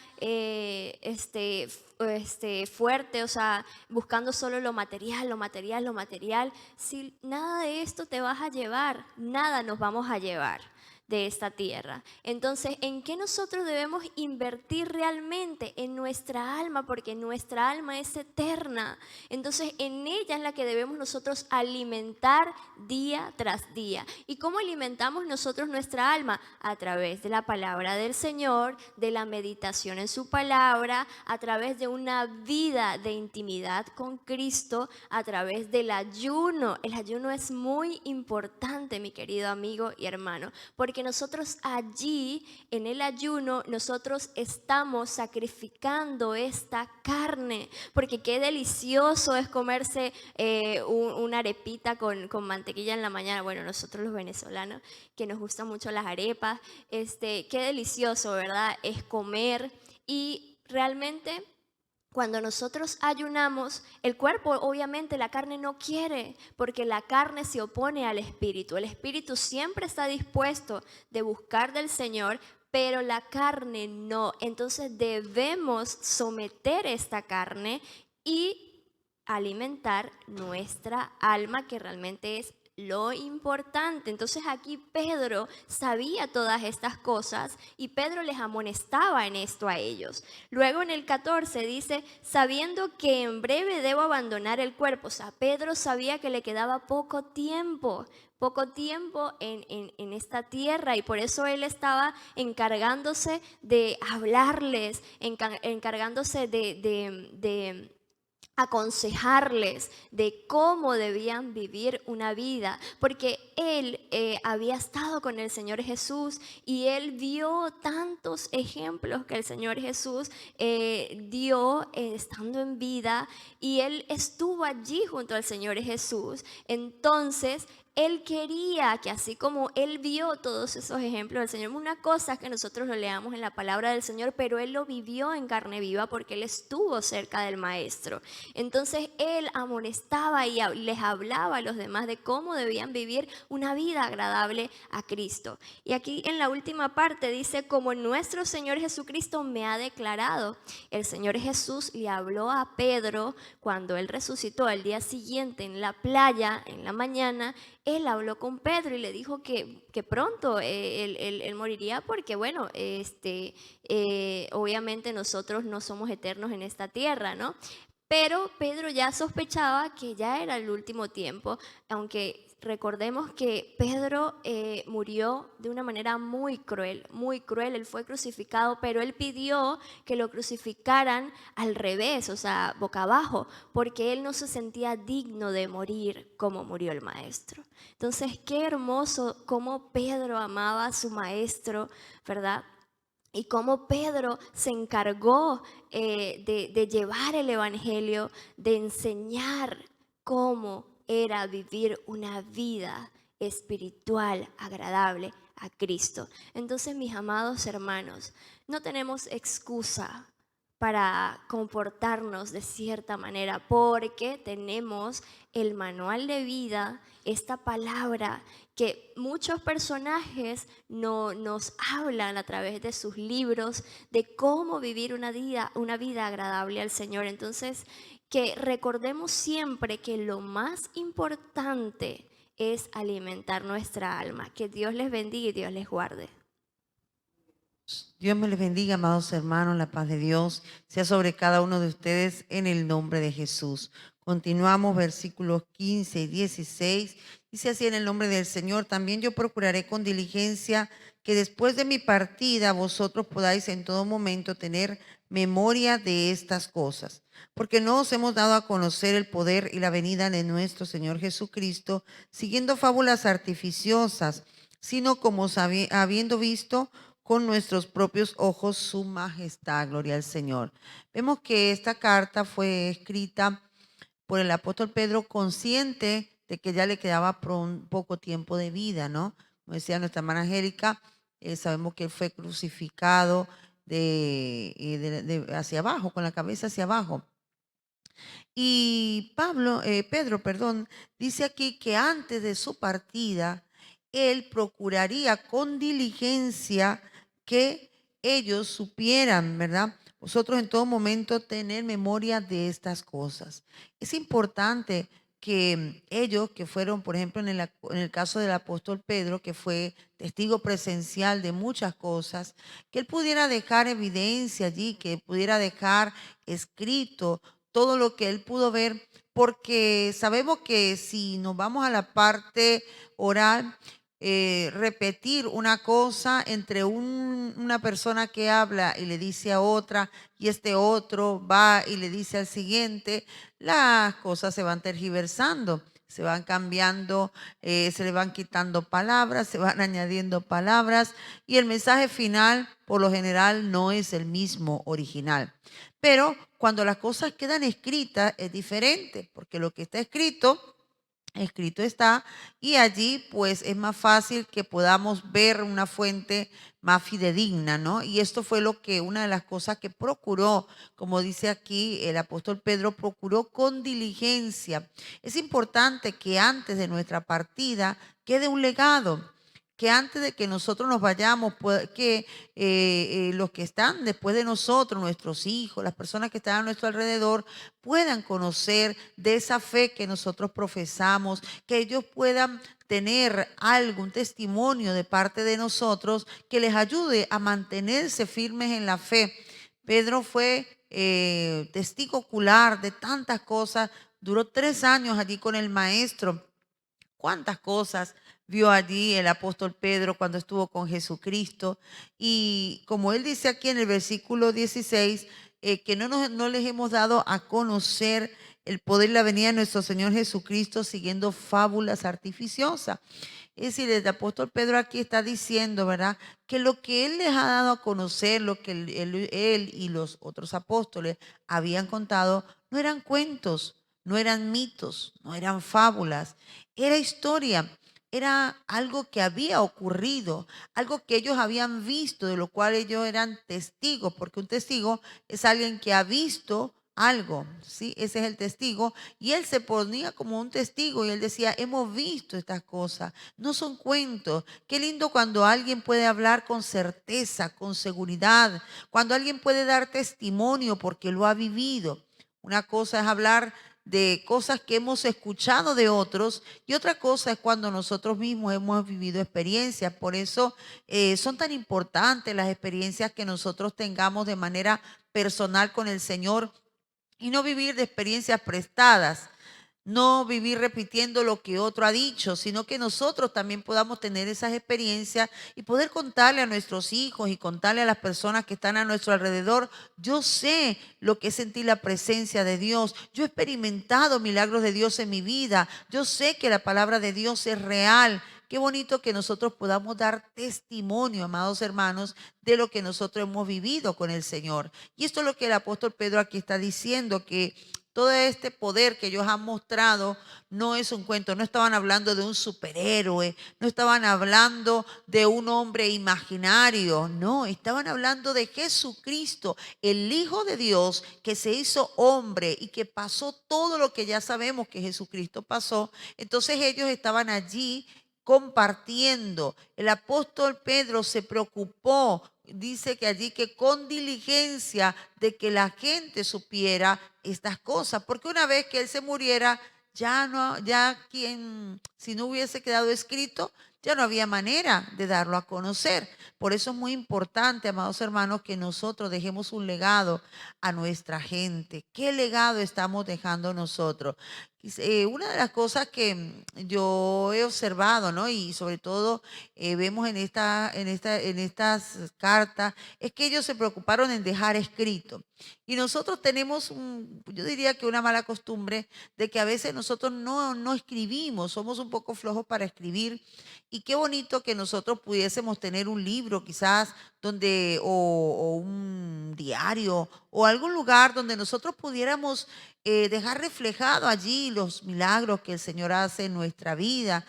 fuerte, o sea, buscando solo lo material. Si nada de esto te vas a llevar, nada nos vamos a llevar de esta tierra. Entonces, ¿en qué nosotros debemos invertir realmente? En nuestra alma, porque nuestra alma es eterna. Entonces, en ella es la que debemos nosotros alimentar día tras día. ¿Y cómo alimentamos nosotros nuestra alma? A través de la palabra del Señor, de la meditación en su palabra, a través de una vida de intimidad con Cristo, a través del ayuno. El ayuno es muy importante, mi querido amigo y hermano, porque nosotros allí, en el ayuno, nosotros estamos sacrificando esta carne, porque qué delicioso es comerse una arepita con mantequilla en la mañana. Bueno, nosotros los venezolanos, que nos gustan mucho las arepas, qué delicioso, ¿verdad? Es comer, y realmente cuando nosotros ayunamos, el cuerpo, obviamente la carne no quiere, porque la carne se opone al espíritu. El espíritu siempre está dispuesto de buscar del Señor, pero la carne no. Entonces debemos someter esta carne y alimentar nuestra alma, que realmente es lo importante. Entonces aquí Pedro sabía todas estas cosas y Pedro les amonestaba en esto a ellos. Luego en el 14 dice, sabiendo que en breve debo abandonar el cuerpo. O sea, Pedro sabía que le quedaba poco tiempo en esta tierra, y por eso él estaba encargándose de hablarles, encargándose de aconsejarles de cómo debían vivir una vida, porque él había estado con el Señor Jesús y él vio tantos ejemplos que el Señor Jesús dio estando en vida, y él estuvo allí junto al Señor Jesús. Entonces él quería que, así como él vio todos esos ejemplos del Señor, una cosa es que nosotros lo leamos en la palabra del Señor, pero él lo vivió en carne viva porque él estuvo cerca del Maestro. Entonces él amonestaba y les hablaba a los demás de cómo debían vivir una vida agradable a Cristo. Y aquí en la última parte dice: como nuestro Señor Jesucristo me ha declarado. El Señor Jesús le habló a Pedro cuando él resucitó al día siguiente en la playa, en la mañana. Él habló con Pedro y le dijo que pronto él moriría, porque bueno, obviamente nosotros no somos eternos en esta tierra, ¿no? Pero Pedro ya sospechaba que ya era el último tiempo, aunque recordemos que Pedro murió de una manera muy cruel, muy cruel. Él fue crucificado, pero él pidió que lo crucificaran al revés, o sea, boca abajo, porque él no se sentía digno de morir como murió el Maestro. Entonces, qué hermoso cómo Pedro amaba a su Maestro, ¿verdad? Y cómo Pedro se encargó de llevar el Evangelio, de enseñar cómo era vivir una vida espiritual agradable a Cristo. Entonces, mis amados hermanos, no tenemos excusa para comportarnos de cierta manera, porque tenemos el manual de vida, esta palabra que muchos personajes nos hablan a través de sus libros de cómo vivir una vida agradable al Señor. Entonces, que recordemos siempre que lo más importante es alimentar nuestra alma. Que Dios les bendiga y Dios les guarde. Dios me les bendiga, amados hermanos, la paz de Dios sea sobre cada uno de ustedes en el nombre de Jesús. Continuamos versículos 15 y 16. Dice así: en el nombre del Señor, también yo procuraré con diligencia que después de mi partida vosotros podáis en todo momento tener memoria de estas cosas, porque no os hemos dado a conocer el poder y la venida de nuestro Señor Jesucristo siguiendo fábulas artificiosas, sino como habiendo visto con nuestros propios ojos su majestad. Gloria al Señor. Vemos que esta carta fue escrita por el apóstol Pedro, consciente de que ya le quedaba poco tiempo de vida, ¿no? Como decía nuestra hermana Angélica, sabemos que él fue crucificado hacia abajo, con la cabeza hacia abajo. Y Pedro, dice aquí que antes de su partida, él procuraría con diligencia que ellos supieran, ¿verdad? Vosotros en todo momento tener memoria de estas cosas. Es importante que ellos que fueron, por ejemplo, en el caso del apóstol Pedro, que fue testigo presencial de muchas cosas, que él pudiera dejar evidencia allí, que pudiera dejar escrito todo lo que él pudo ver, porque sabemos que si nos vamos a la parte oral, repetir una cosa entre una persona que habla y le dice a otra, y este otro va y le dice al siguiente, las cosas se van tergiversando, se van cambiando, se le van quitando palabras, se van añadiendo palabras, y el mensaje final por lo general no es el mismo original. Pero cuando las cosas quedan escritas es diferente, porque lo que está escrito está, y allí pues es más fácil que podamos ver una fuente más fidedigna, ¿no? Y esto fue una de las cosas que procuró, como dice aquí el apóstol Pedro, procuró con diligencia. Es importante que antes de nuestra partida quede un legado, que antes de que nosotros nos vayamos, que los que están después de nosotros, nuestros hijos, las personas que están a nuestro alrededor, puedan conocer de esa fe que nosotros profesamos, que ellos puedan tener algún testimonio de parte de nosotros que les ayude a mantenerse firmes en la fe. Pedro fue testigo ocular de tantas cosas, duró 3 años allí con el Maestro. ¿Cuántas cosas vio allí el apóstol Pedro cuando estuvo con Jesucristo? Y como él dice aquí en el versículo 16, que no les hemos dado a conocer el poder y la venida de nuestro Señor Jesucristo siguiendo fábulas artificiosas. Es decir, el apóstol Pedro aquí está diciendo, ¿verdad?, que lo que él les ha dado a conocer, lo que él y los otros apóstoles habían contado, no eran cuentos, no eran mitos, no eran fábulas, era historia. Era algo que había ocurrido, algo que ellos habían visto, de lo cual ellos eran testigos, porque un testigo es alguien que ha visto algo, ¿sí? Ese es el testigo. Y él se ponía como un testigo y él decía, hemos visto estas cosas, no son cuentos. Qué lindo cuando alguien puede hablar con certeza, con seguridad, cuando alguien puede dar testimonio porque lo ha vivido. Una cosa es hablar de cosas que hemos escuchado de otros y otra cosa es cuando nosotros mismos hemos vivido experiencias. Por eso son tan importantes las experiencias que nosotros tengamos de manera personal con el Señor y no vivir de experiencias prestadas. No vivir repitiendo lo que otro ha dicho, sino que nosotros también podamos tener esas experiencias y poder contarle a nuestros hijos y contarle a las personas que están a nuestro alrededor. Yo sé lo que es sentir la presencia de Dios. Yo he experimentado milagros de Dios en mi vida. Yo sé que la palabra de Dios es real. Qué bonito que nosotros podamos dar testimonio, amados hermanos, de lo que nosotros hemos vivido con el Señor. Y esto es lo que el apóstol Pedro aquí está diciendo, que todo este poder que ellos han mostrado no es un cuento. No estaban hablando de un superhéroe, no estaban hablando de un hombre imaginario, no, estaban hablando de Jesucristo, el Hijo de Dios que se hizo hombre y que pasó todo lo que ya sabemos que Jesucristo pasó. Entonces ellos estaban allí compartiendo. El apóstol Pedro se preocupó, dice que allí, que con diligencia de que la gente supiera estas cosas, porque una vez que él se muriera, si no hubiese quedado escrito, ya no había manera de darlo a conocer. Por eso es muy importante, amados hermanos, que nosotros dejemos un legado a nuestra gente. ¿Qué legado estamos dejando nosotros? Una de las cosas que yo he observado, ¿no? Y sobre todo vemos en estas cartas, es que ellos se preocuparon en dejar escrito. Y nosotros tenemos, yo diría que una mala costumbre de que a veces nosotros no escribimos, somos un poco flojos para escribir. Y qué bonito que nosotros pudiésemos tener un libro quizás o un diario o algún lugar donde nosotros pudiéramos dejar reflejado allí los milagros que el Señor hace en nuestra vida.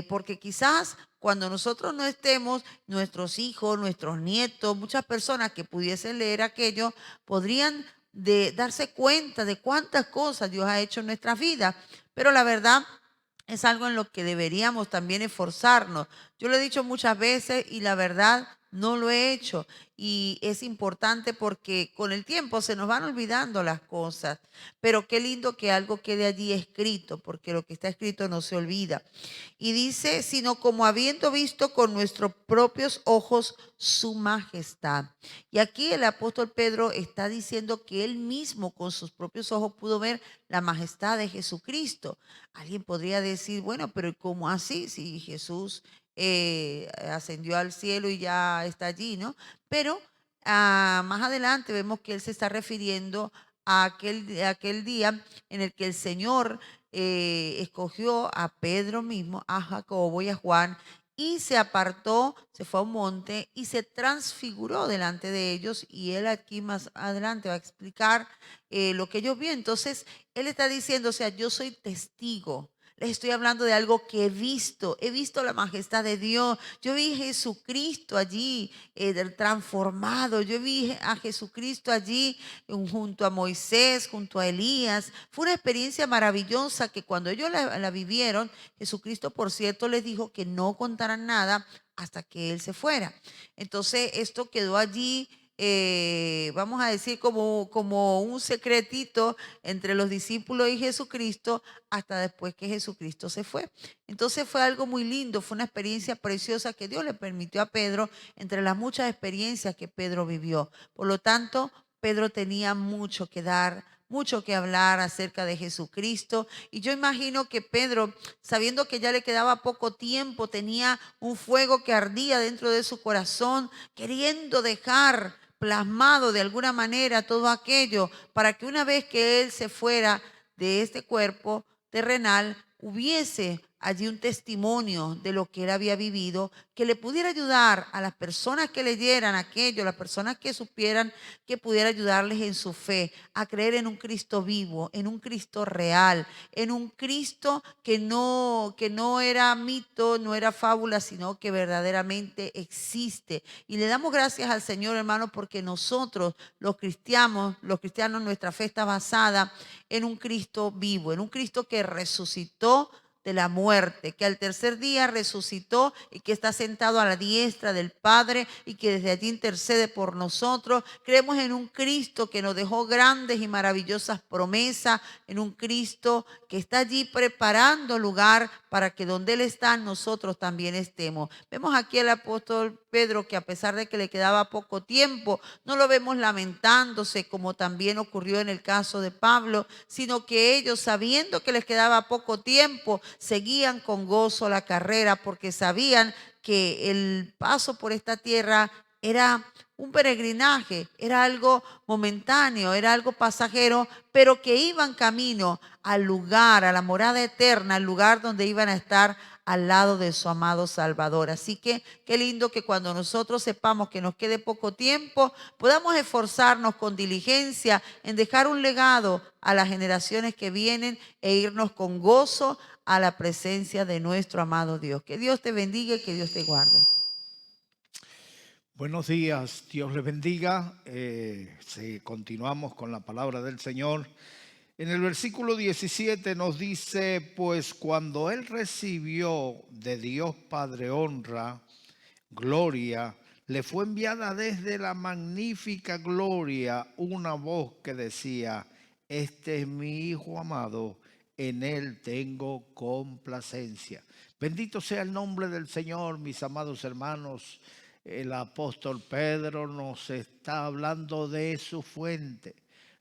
Porque quizás cuando nosotros no estemos, nuestros hijos, nuestros nietos, muchas personas que pudiesen leer aquello, podrían darse cuenta de cuántas cosas Dios ha hecho en nuestras vidas. Pero la verdad es algo en lo que deberíamos también esforzarnos. Yo lo he dicho muchas veces y la verdad no lo he hecho. Y es importante porque con el tiempo se nos van olvidando las cosas. Pero qué lindo que algo quede allí escrito, porque lo que está escrito no se olvida. Y dice, sino como habiendo visto con nuestros propios ojos su majestad. Y aquí el apóstol Pedro está diciendo que él mismo con sus propios ojos pudo ver la majestad de Jesucristo. Alguien podría decir, bueno, pero ¿cómo así? Si Jesús ascendió al cielo y ya está allí, ¿no? Pero más adelante vemos que él se está refiriendo a aquel día en el que el Señor escogió a Pedro mismo, a Jacobo y a Juan, y se apartó, se fue a un monte y se transfiguró delante de ellos. Y él aquí más adelante va a explicar lo que ellos vieron. Entonces, él está diciendo, o sea, yo soy testigo. Les estoy hablando de algo que he visto la majestad de Dios. Yo vi a Jesucristo allí transformado. Yo vi a Jesucristo allí junto a Moisés, junto a Elías. Fue una experiencia maravillosa que cuando ellos la vivieron, Jesucristo, por cierto, les dijo que no contaran nada hasta que Él se fuera. Entonces, esto quedó allí. Vamos a decir como un secretito entre los discípulos y Jesucristo hasta después que Jesucristo se fue. Entonces fue algo muy lindo, fue una experiencia preciosa que Dios le permitió a Pedro entre las muchas experiencias que Pedro vivió. Por lo tanto, Pedro tenía mucho que dar, mucho que hablar acerca de Jesucristo. Y yo imagino que Pedro, sabiendo que ya le quedaba poco tiempo, tenía un fuego que ardía dentro de su corazón, queriendo dejar plasmado de alguna manera todo aquello para que una vez que Él se fuera de este cuerpo terrenal, hubiese allí un testimonio de lo que Él había vivido, que le pudiera ayudar a las personas que leyeran aquello, las personas que supieran, que pudiera ayudarles en su fe, a creer en un Cristo vivo, en un Cristo real, en un Cristo que no era mito, no era fábula, sino que verdaderamente existe. Y le damos gracias al Señor, hermano, porque nosotros, los cristianos, nuestra fe está basada en un Cristo vivo, en un Cristo que resucitó de la muerte, que al tercer día resucitó y que está sentado a la diestra del Padre y que desde allí intercede por nosotros. Creemos en un Cristo que nos dejó grandes y maravillosas promesas, en un Cristo que está allí preparando lugar para que donde Él está, nosotros también estemos. Vemos aquí al apóstol Pedro que a pesar de que le quedaba poco tiempo, no lo vemos lamentándose como también ocurrió en el caso de Pablo, sino que ellos, sabiendo que les quedaba poco tiempo, seguían con gozo la carrera porque sabían que el paso por esta tierra era un peregrinaje, era algo momentáneo, era algo pasajero, pero que iban camino al lugar, a la morada eterna, al lugar donde iban a estar al lado de su amado Salvador. Así que qué lindo que cuando nosotros sepamos que nos quede poco tiempo, podamos esforzarnos con diligencia en dejar un legado a las generaciones que vienen e irnos con gozo a la presencia de nuestro amado Dios. Que Dios te bendiga y que Dios te guarde. Buenos días, Dios les bendiga. Continuamos con la palabra del Señor. En el versículo 17 nos dice, pues cuando Él recibió de Dios Padre honra, gloria, le fue enviada desde la magnífica gloria una voz que decía, este es mi Hijo amado, en Él tengo complacencia. Bendito sea el nombre del Señor, mis amados hermanos. El apóstol Pedro nos está hablando de su fuente.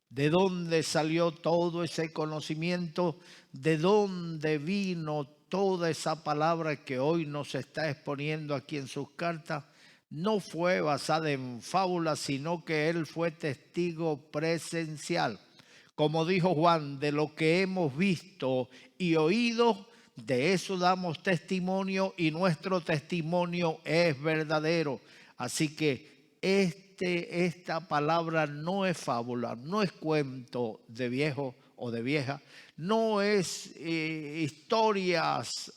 ¿De dónde salió todo ese conocimiento? ¿De dónde vino toda esa palabra que hoy nos está exponiendo aquí en sus cartas? No fue basada en fábulas, sino que él fue testigo presencial. Como dijo Juan, de lo que hemos visto y oído, de eso damos testimonio y nuestro testimonio es verdadero. Así que esta palabra no es fábula, no es cuento de viejo o de vieja, no es historias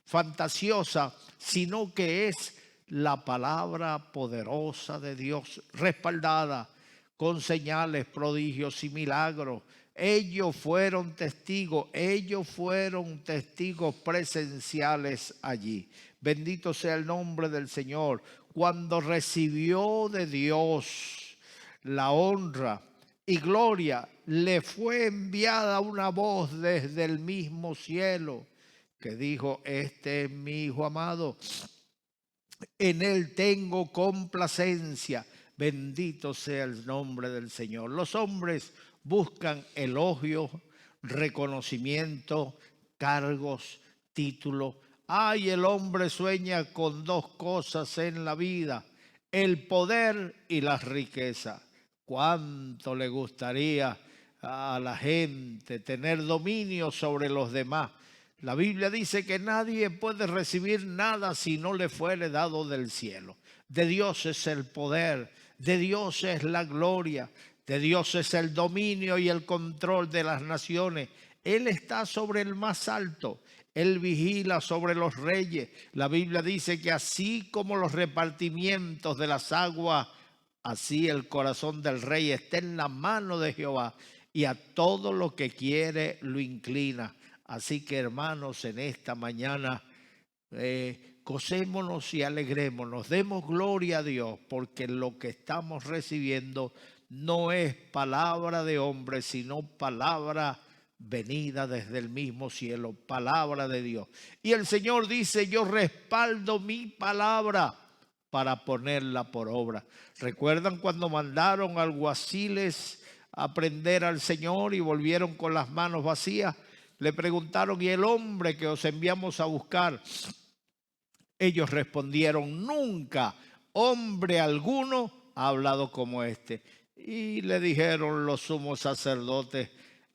fantasiosas, sino que es la palabra poderosa de Dios, respaldada con señales, prodigios y milagros. Ellos fueron testigos presenciales allí. Bendito sea el nombre del Señor. Cuando recibió de Dios la honra y gloria, le fue enviada una voz desde el mismo cielo que dijo, este es mi Hijo amado, en Él tengo complacencia. Bendito sea el nombre del Señor. Los hombres buscan elogio, reconocimiento, cargos, títulos. Ay, el hombre sueña con dos cosas en la vida, el poder y la riqueza. ¿Cuánto le gustaría a la gente tener dominio sobre los demás? La Biblia dice que nadie puede recibir nada si no le fuere dado del cielo. De Dios es el poder, de Dios es la gloria, de Dios es el dominio y el control de las naciones. Él está sobre el más alto. Él vigila sobre los reyes. La Biblia dice que así como los repartimientos de las aguas, así el corazón del rey está en la mano de Jehová y a todo lo que quiere lo inclina. Así que hermanos, en esta mañana gocémonos y alegrémonos, demos gloria a Dios, porque lo que estamos recibiendo no es palabra de hombre, sino palabra venida desde el mismo cielo, palabra de Dios. Y el Señor dice, yo respaldo mi palabra para ponerla por obra. ¿Recuerdan cuando mandaron alguaciles a prender al Señor y volvieron con las manos vacías? Le preguntaron, ¿y el hombre que os enviamos a buscar? Ellos respondieron, nunca hombre alguno ha hablado como este. Y le dijeron los sumos sacerdotes,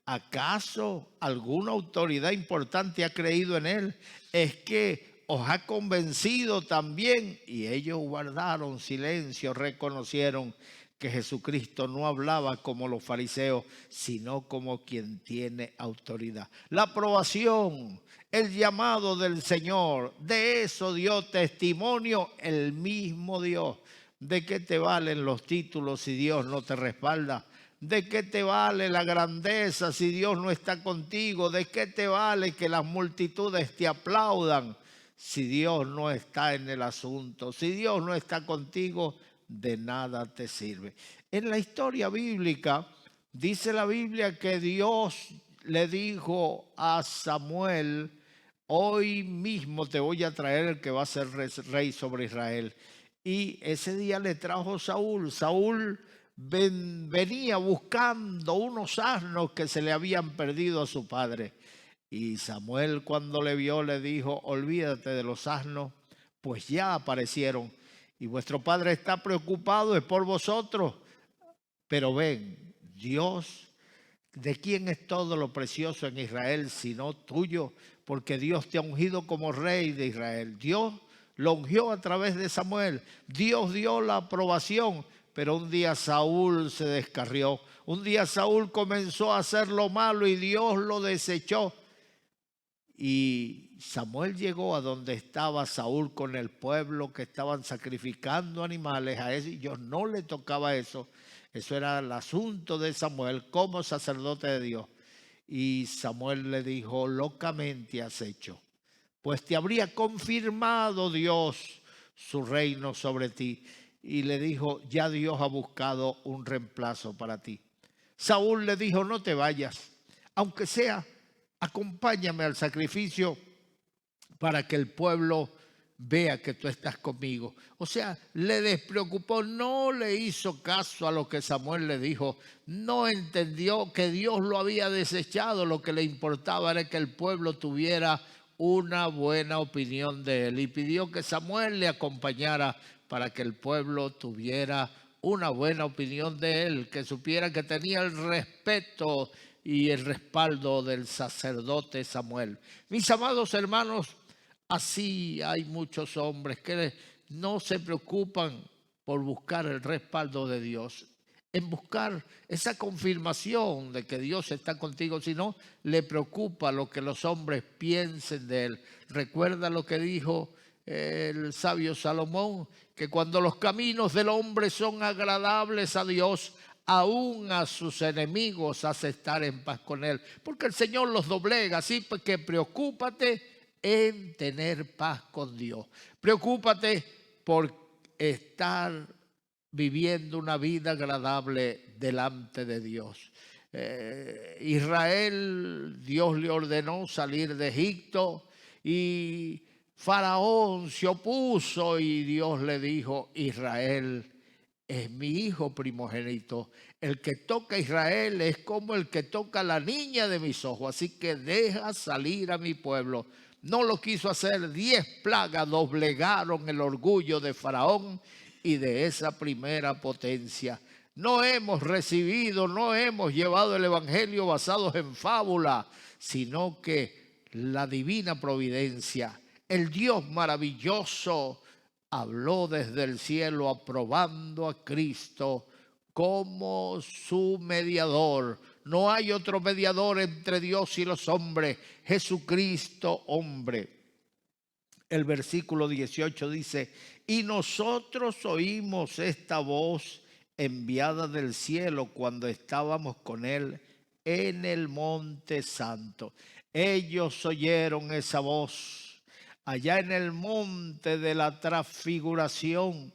¿acaso alguna autoridad importante ha creído en él? ¿Es que os ha convencido también? Y ellos guardaron silencio, reconocieron que Jesucristo no hablaba como los fariseos, sino como quien tiene autoridad. La aprobación, el llamado del Señor, de eso dio testimonio el mismo Dios. ¿De qué te valen los títulos si Dios no te respalda? ¿De qué te vale la grandeza si Dios no está contigo? ¿De qué te vale que las multitudes te aplaudan si Dios no está en el asunto? Si Dios no está contigo, de nada te sirve. En la historia bíblica, dice la Biblia que Dios le dijo a Samuel, hoy mismo te voy a traer el que va a ser rey sobre Israel. Y ese día le trajo Saúl. Saúl venía buscando unos asnos que se le habían perdido a su padre. Y Samuel, cuando le vio, le dijo, olvídate de los asnos, pues ya aparecieron. Y vuestro padre está preocupado, es por vosotros. Pero ven, Dios, ¿de quién es todo lo precioso en Israel sino tuyo? Porque Dios te ha ungido como rey de Israel. Dios lo ungió a través de Samuel. Dios dio la aprobación, pero un día Saúl se descarrió. Un día Saúl comenzó a hacer lo malo y Dios lo desechó. Y Samuel llegó a donde estaba Saúl con el pueblo que estaban sacrificando animales. A ellos no le tocaba eso. Eso era el asunto de Samuel como sacerdote de Dios. Y Samuel le dijo, locamente has hecho, pues te habría confirmado Dios su reino sobre ti. Y le dijo, ya Dios ha buscado un reemplazo para ti. Saúl le dijo, no te vayas, aunque sea, acompáñame al sacrificio para que el pueblo vea que tú estás conmigo. O sea, le despreocupó, no le hizo caso a lo que Samuel le dijo, no entendió que Dios lo había desechado, lo que le importaba era que el pueblo tuviera una buena opinión de él. Y pidió que Samuel le acompañara para que el pueblo tuviera una buena opinión de él, que supiera que tenía el respeto y el respaldo del sacerdote Samuel. Mis amados hermanos, así hay muchos hombres que no se preocupan por buscar el respaldo de Dios, en buscar esa confirmación de que Dios está contigo, sino le preocupa lo que los hombres piensen de él. Recuerda lo que dijo el sabio Salomón, que cuando los caminos del hombre son agradables a Dios, aún a sus enemigos hace estar en paz con él, porque el Señor los doblega. Así que preocúpate en tener paz con Dios. Preocúpate por estar viviendo una vida agradable delante de Dios. Israel, Dios le ordenó salir de Egipto y Faraón se opuso y Dios le dijo, Israel es mi hijo primogénito. El que toca a Israel es como el que toca a la niña de mis ojos. Así que deja salir a mi pueblo. No lo quiso hacer. 10 plagas doblegaron el orgullo de Faraón y de esa primera potencia. No hemos recibido, no hemos llevado el evangelio basados en fábula, sino que la divina providencia, el Dios maravilloso, habló desde el cielo aprobando a Cristo como su mediador. No hay otro mediador entre Dios y los hombres, Jesucristo hombre. El versículo 18 dice, y nosotros oímos esta voz enviada del cielo cuando estábamos con él en el monte santo. Ellos oyeron esa voz allá en el monte de la transfiguración.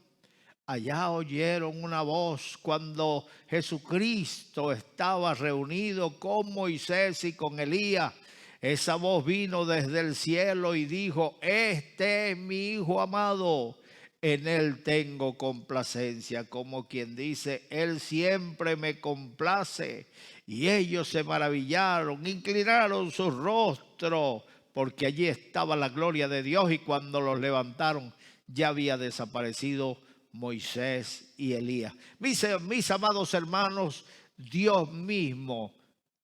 Allá oyeron una voz cuando Jesucristo estaba reunido con Moisés y con Elías. Esa voz vino desde el cielo y dijo, este es mi Hijo amado, en él tengo complacencia. Como quien dice, él siempre me complace. Y ellos se maravillaron, inclinaron su rostro, porque allí estaba la gloria de Dios, y cuando los levantaron ya había desaparecido Moisés y Elías. Mis amados hermanos, Dios mismo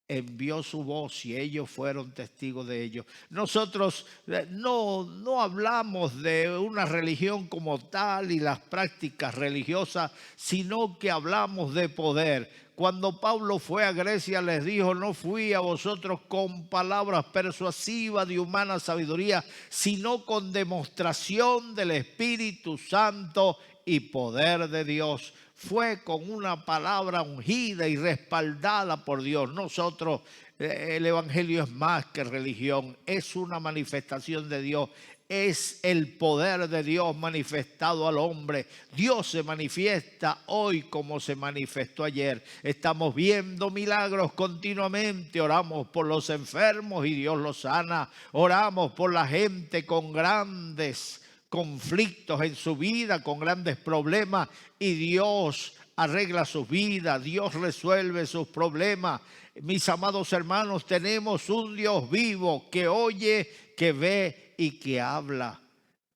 envió su voz y ellos fueron testigos de ello. Nosotros no hablamos de una religión como tal y las prácticas religiosas, sino que hablamos de poder. Cuando Pablo fue a Grecia les dijo: no fui a vosotros con palabras persuasivas de humana sabiduría, sino con demostración del Espíritu Santo y poder de Dios. Fue con una palabra ungida y respaldada por Dios. Nosotros, el Evangelio es más que religión, es una manifestación de Dios. Es el poder de Dios manifestado al hombre. Dios se manifiesta hoy como se manifestó ayer. Estamos viendo milagros continuamente. Oramos por los enfermos y Dios los sana. Oramos por la gente con grandes conflictos en su vida, con grandes problemas, y Dios arregla sus vidas, Dios resuelve sus problemas. Mis amados hermanos, tenemos un Dios vivo que oye, que ve y que habla.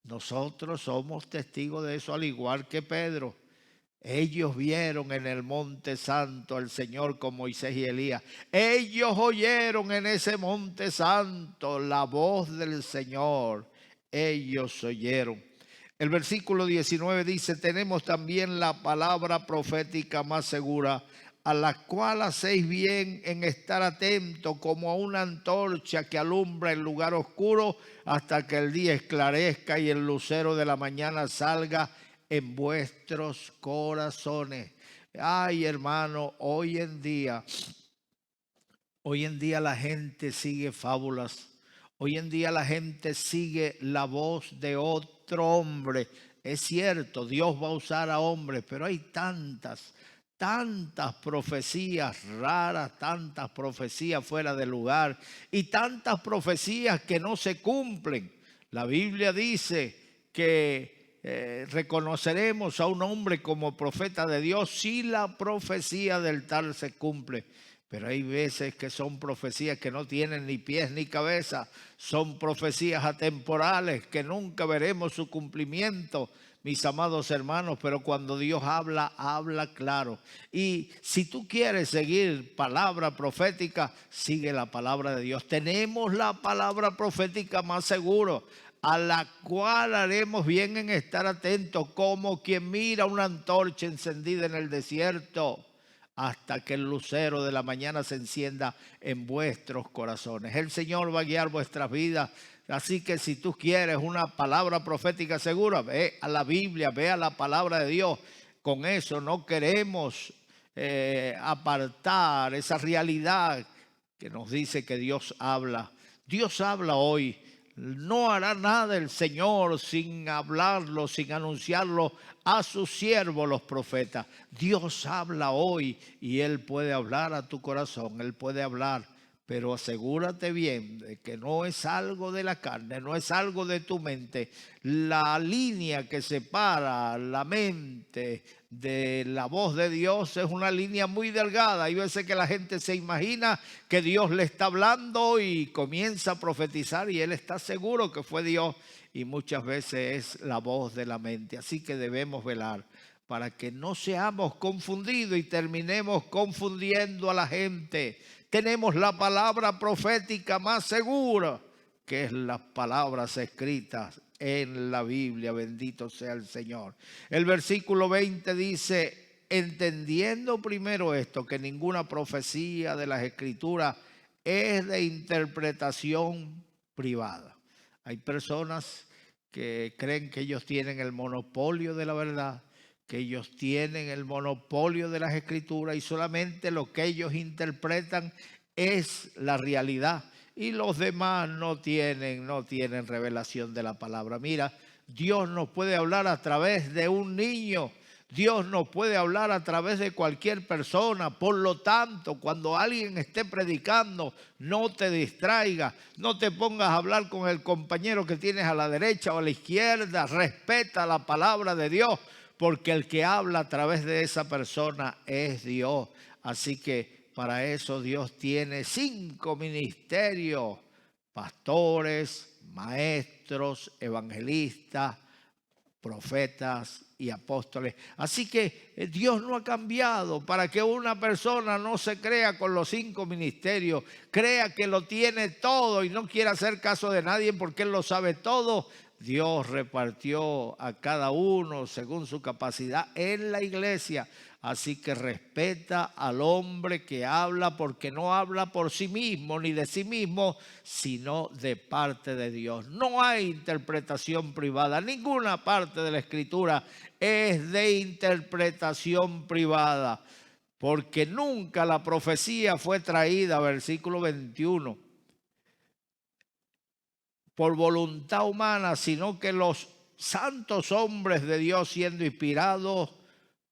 Nosotros somos testigos de eso, al igual que Pedro. Ellos vieron en el monte santo al Señor con Moisés y Elías. Ellos oyeron en ese monte santo la voz del Señor. Ellos oyeron. El versículo 19 dice: tenemos también la palabra profética más segura, a la cual hacéis bien en estar atentos como a una antorcha que alumbra el lugar oscuro hasta que el día esclarezca y el lucero de la mañana salga en vuestros corazones. Ay, hermano, hoy en día la gente sigue fábulas. Hoy en día la gente sigue la voz de otro hombre. Es cierto, Dios va a usar a hombres, pero hay tantas profecías raras, tantas profecías fuera de lugar y tantas profecías que no se cumplen. La Biblia dice que reconoceremos a un hombre como profeta de Dios si la profecía del tal se cumple. Pero hay veces que son profecías que no tienen ni pies ni cabeza. Son profecías atemporales que nunca veremos su cumplimiento, mis amados hermanos. Pero cuando Dios habla, habla claro. Y si tú quieres seguir palabra profética, sigue la palabra de Dios. Tenemos la palabra profética más seguro, a la cual haremos bien en estar atentos, como quien mira una antorcha encendida en el desierto, hasta que el lucero de la mañana se encienda en vuestros corazones. El Señor va a guiar vuestras vidas. Así que si tú quieres una palabra profética segura, ve a la Biblia, ve a la palabra de Dios. Con eso no queremos apartar esa realidad que nos dice que Dios habla. Dios habla hoy. No hará nada el Señor sin hablarlo, sin anunciarlo a sus siervos los profetas. Dios habla hoy y Él puede hablar a tu corazón, Él puede hablar, pero asegúrate bien de que no es algo de la carne, no es algo de tu mente. La línea que separa la mente de la voz de Dios es una línea muy delgada. Hay veces que la gente se imagina que Dios le está hablando y comienza a profetizar y él está seguro que fue Dios, y muchas veces es la voz de la mente. Así que debemos velar para que no seamos confundidos y terminemos confundiendo a la gente. Tenemos la palabra profética más segura, que es las palabras escritas en la Biblia. Bendito sea el Señor. El versículo 20 dice: entendiendo primero esto, que ninguna profecía de las Escrituras es de interpretación privada. Hay personas que creen que ellos tienen el monopolio de la verdad, que ellos tienen el monopolio de las Escrituras y solamente lo que ellos interpretan es la realidad. Y los demás no tienen revelación de la palabra. Mira, Dios nos puede hablar a través de un niño. Dios nos puede hablar a través de cualquier persona. Por lo tanto, cuando alguien esté predicando, no te distraigas. No te pongas a hablar con el compañero que tienes a la derecha o a la izquierda. Respeta la palabra de Dios, porque el que habla a través de esa persona es Dios. Así que para eso Dios tiene 5 ministerios: pastores, maestros, evangelistas, profetas y apóstoles. Así que Dios no ha cambiado para que una persona no se crea con los 5 ministerios, crea que lo tiene todo y no quiera hacer caso de nadie porque Él lo sabe todo. Dios repartió a cada uno según su capacidad en la iglesia. Así que respeta al hombre que habla, porque no habla por sí mismo ni de sí mismo, sino de parte de Dios. No hay interpretación privada. Ninguna parte de la Escritura es de interpretación privada, porque nunca la profecía fue traída, versículo 21, por voluntad humana, sino que los santos hombres de Dios, siendo inspirados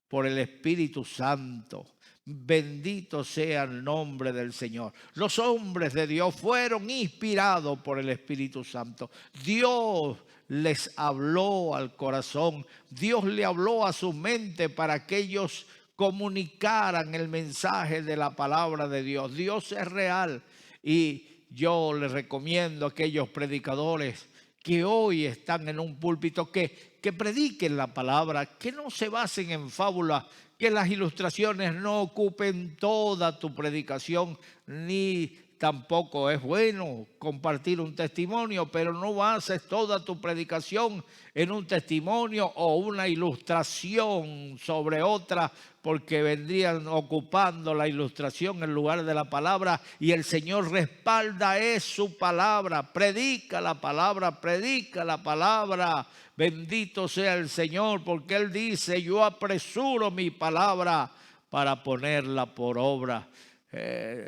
por el Espíritu Santo. Bendito sea el nombre del Señor. Los hombres de Dios fueron inspirados por el Espíritu Santo. Dios les habló al corazón. Dios le habló a su mente para que ellos comunicaran el mensaje de la palabra de Dios. Dios es real y yo les recomiendo a aquellos predicadores que hoy están en un púlpito que prediquen la palabra, que no se basen en fábulas, que las ilustraciones no ocupen toda tu predicación, ni tampoco es bueno compartir un testimonio, pero no bases toda tu predicación en un testimonio o una ilustración sobre otra, porque vendrían ocupando la ilustración en lugar de la palabra, y el Señor respalda es su palabra. Predica la palabra, predica la palabra. Bendito sea el Señor, porque Él dice: yo apresuro mi palabra para ponerla por obra.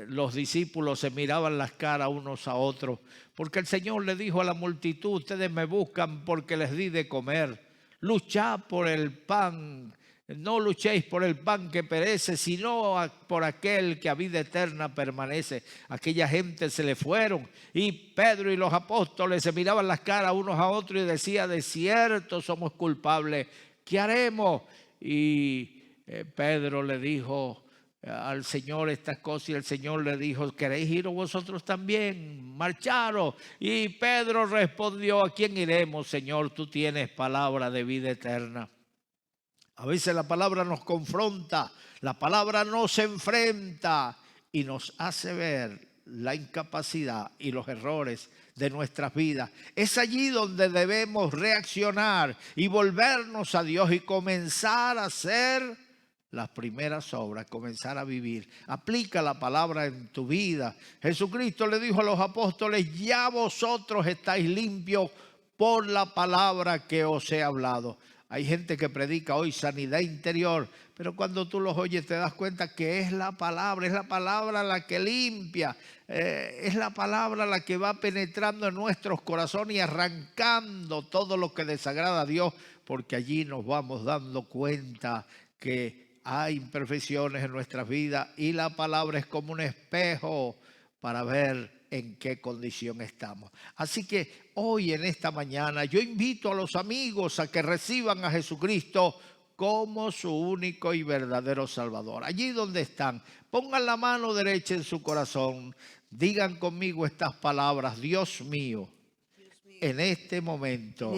Los discípulos se miraban las caras unos a otros, porque el Señor le dijo a la multitud: ustedes me buscan porque les di de comer. Luchad por el pan. No luchéis por el pan que perece, sino por aquel que a vida eterna permanece. Aquella gente se le fueron y Pedro y los apóstoles se miraban las caras unos a otros y decían: de cierto somos culpables, ¿qué haremos? Y Pedro le dijo al Señor estas cosas, y el Señor le dijo: ¿queréis ir vosotros también? Marcharos. Y Pedro respondió: ¿a quién iremos, Señor? Tú tienes palabra de vida eterna. A veces la palabra nos confronta, la palabra nos enfrenta y nos hace ver la incapacidad y los errores de nuestras vidas. Es allí donde debemos reaccionar y volvernos a Dios y comenzar a hacer las primeras obras, comenzar a vivir. Aplica la palabra en tu vida. Jesucristo le dijo a los apóstoles: ya vosotros estáis limpios por la palabra que os he hablado. Hay gente que predica hoy sanidad interior, pero cuando tú los oyes te das cuenta que es la palabra la que limpia, es la palabra la que va penetrando en nuestros corazones y arrancando todo lo que desagrada a Dios, porque allí nos vamos dando cuenta que hay imperfecciones en nuestras vidas y la palabra es como un espejo para ver en qué condición estamos. Así que hoy, en esta mañana, yo invito a los amigos a que reciban a Jesucristo como su único y verdadero Salvador. Allí donde están, pongan la mano derecha en su corazón, digan conmigo estas palabras: Dios mío, en este momento,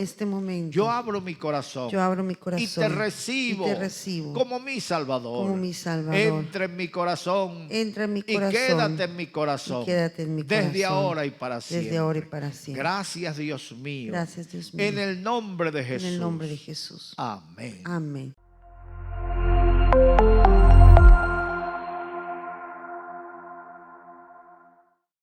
yo abro mi corazón, y te recibo, como mi Salvador. Entra en mi corazón, y quédate en mi corazón, desde ahora y para siempre. Gracias, Dios mío. En el nombre de Jesús. Amén.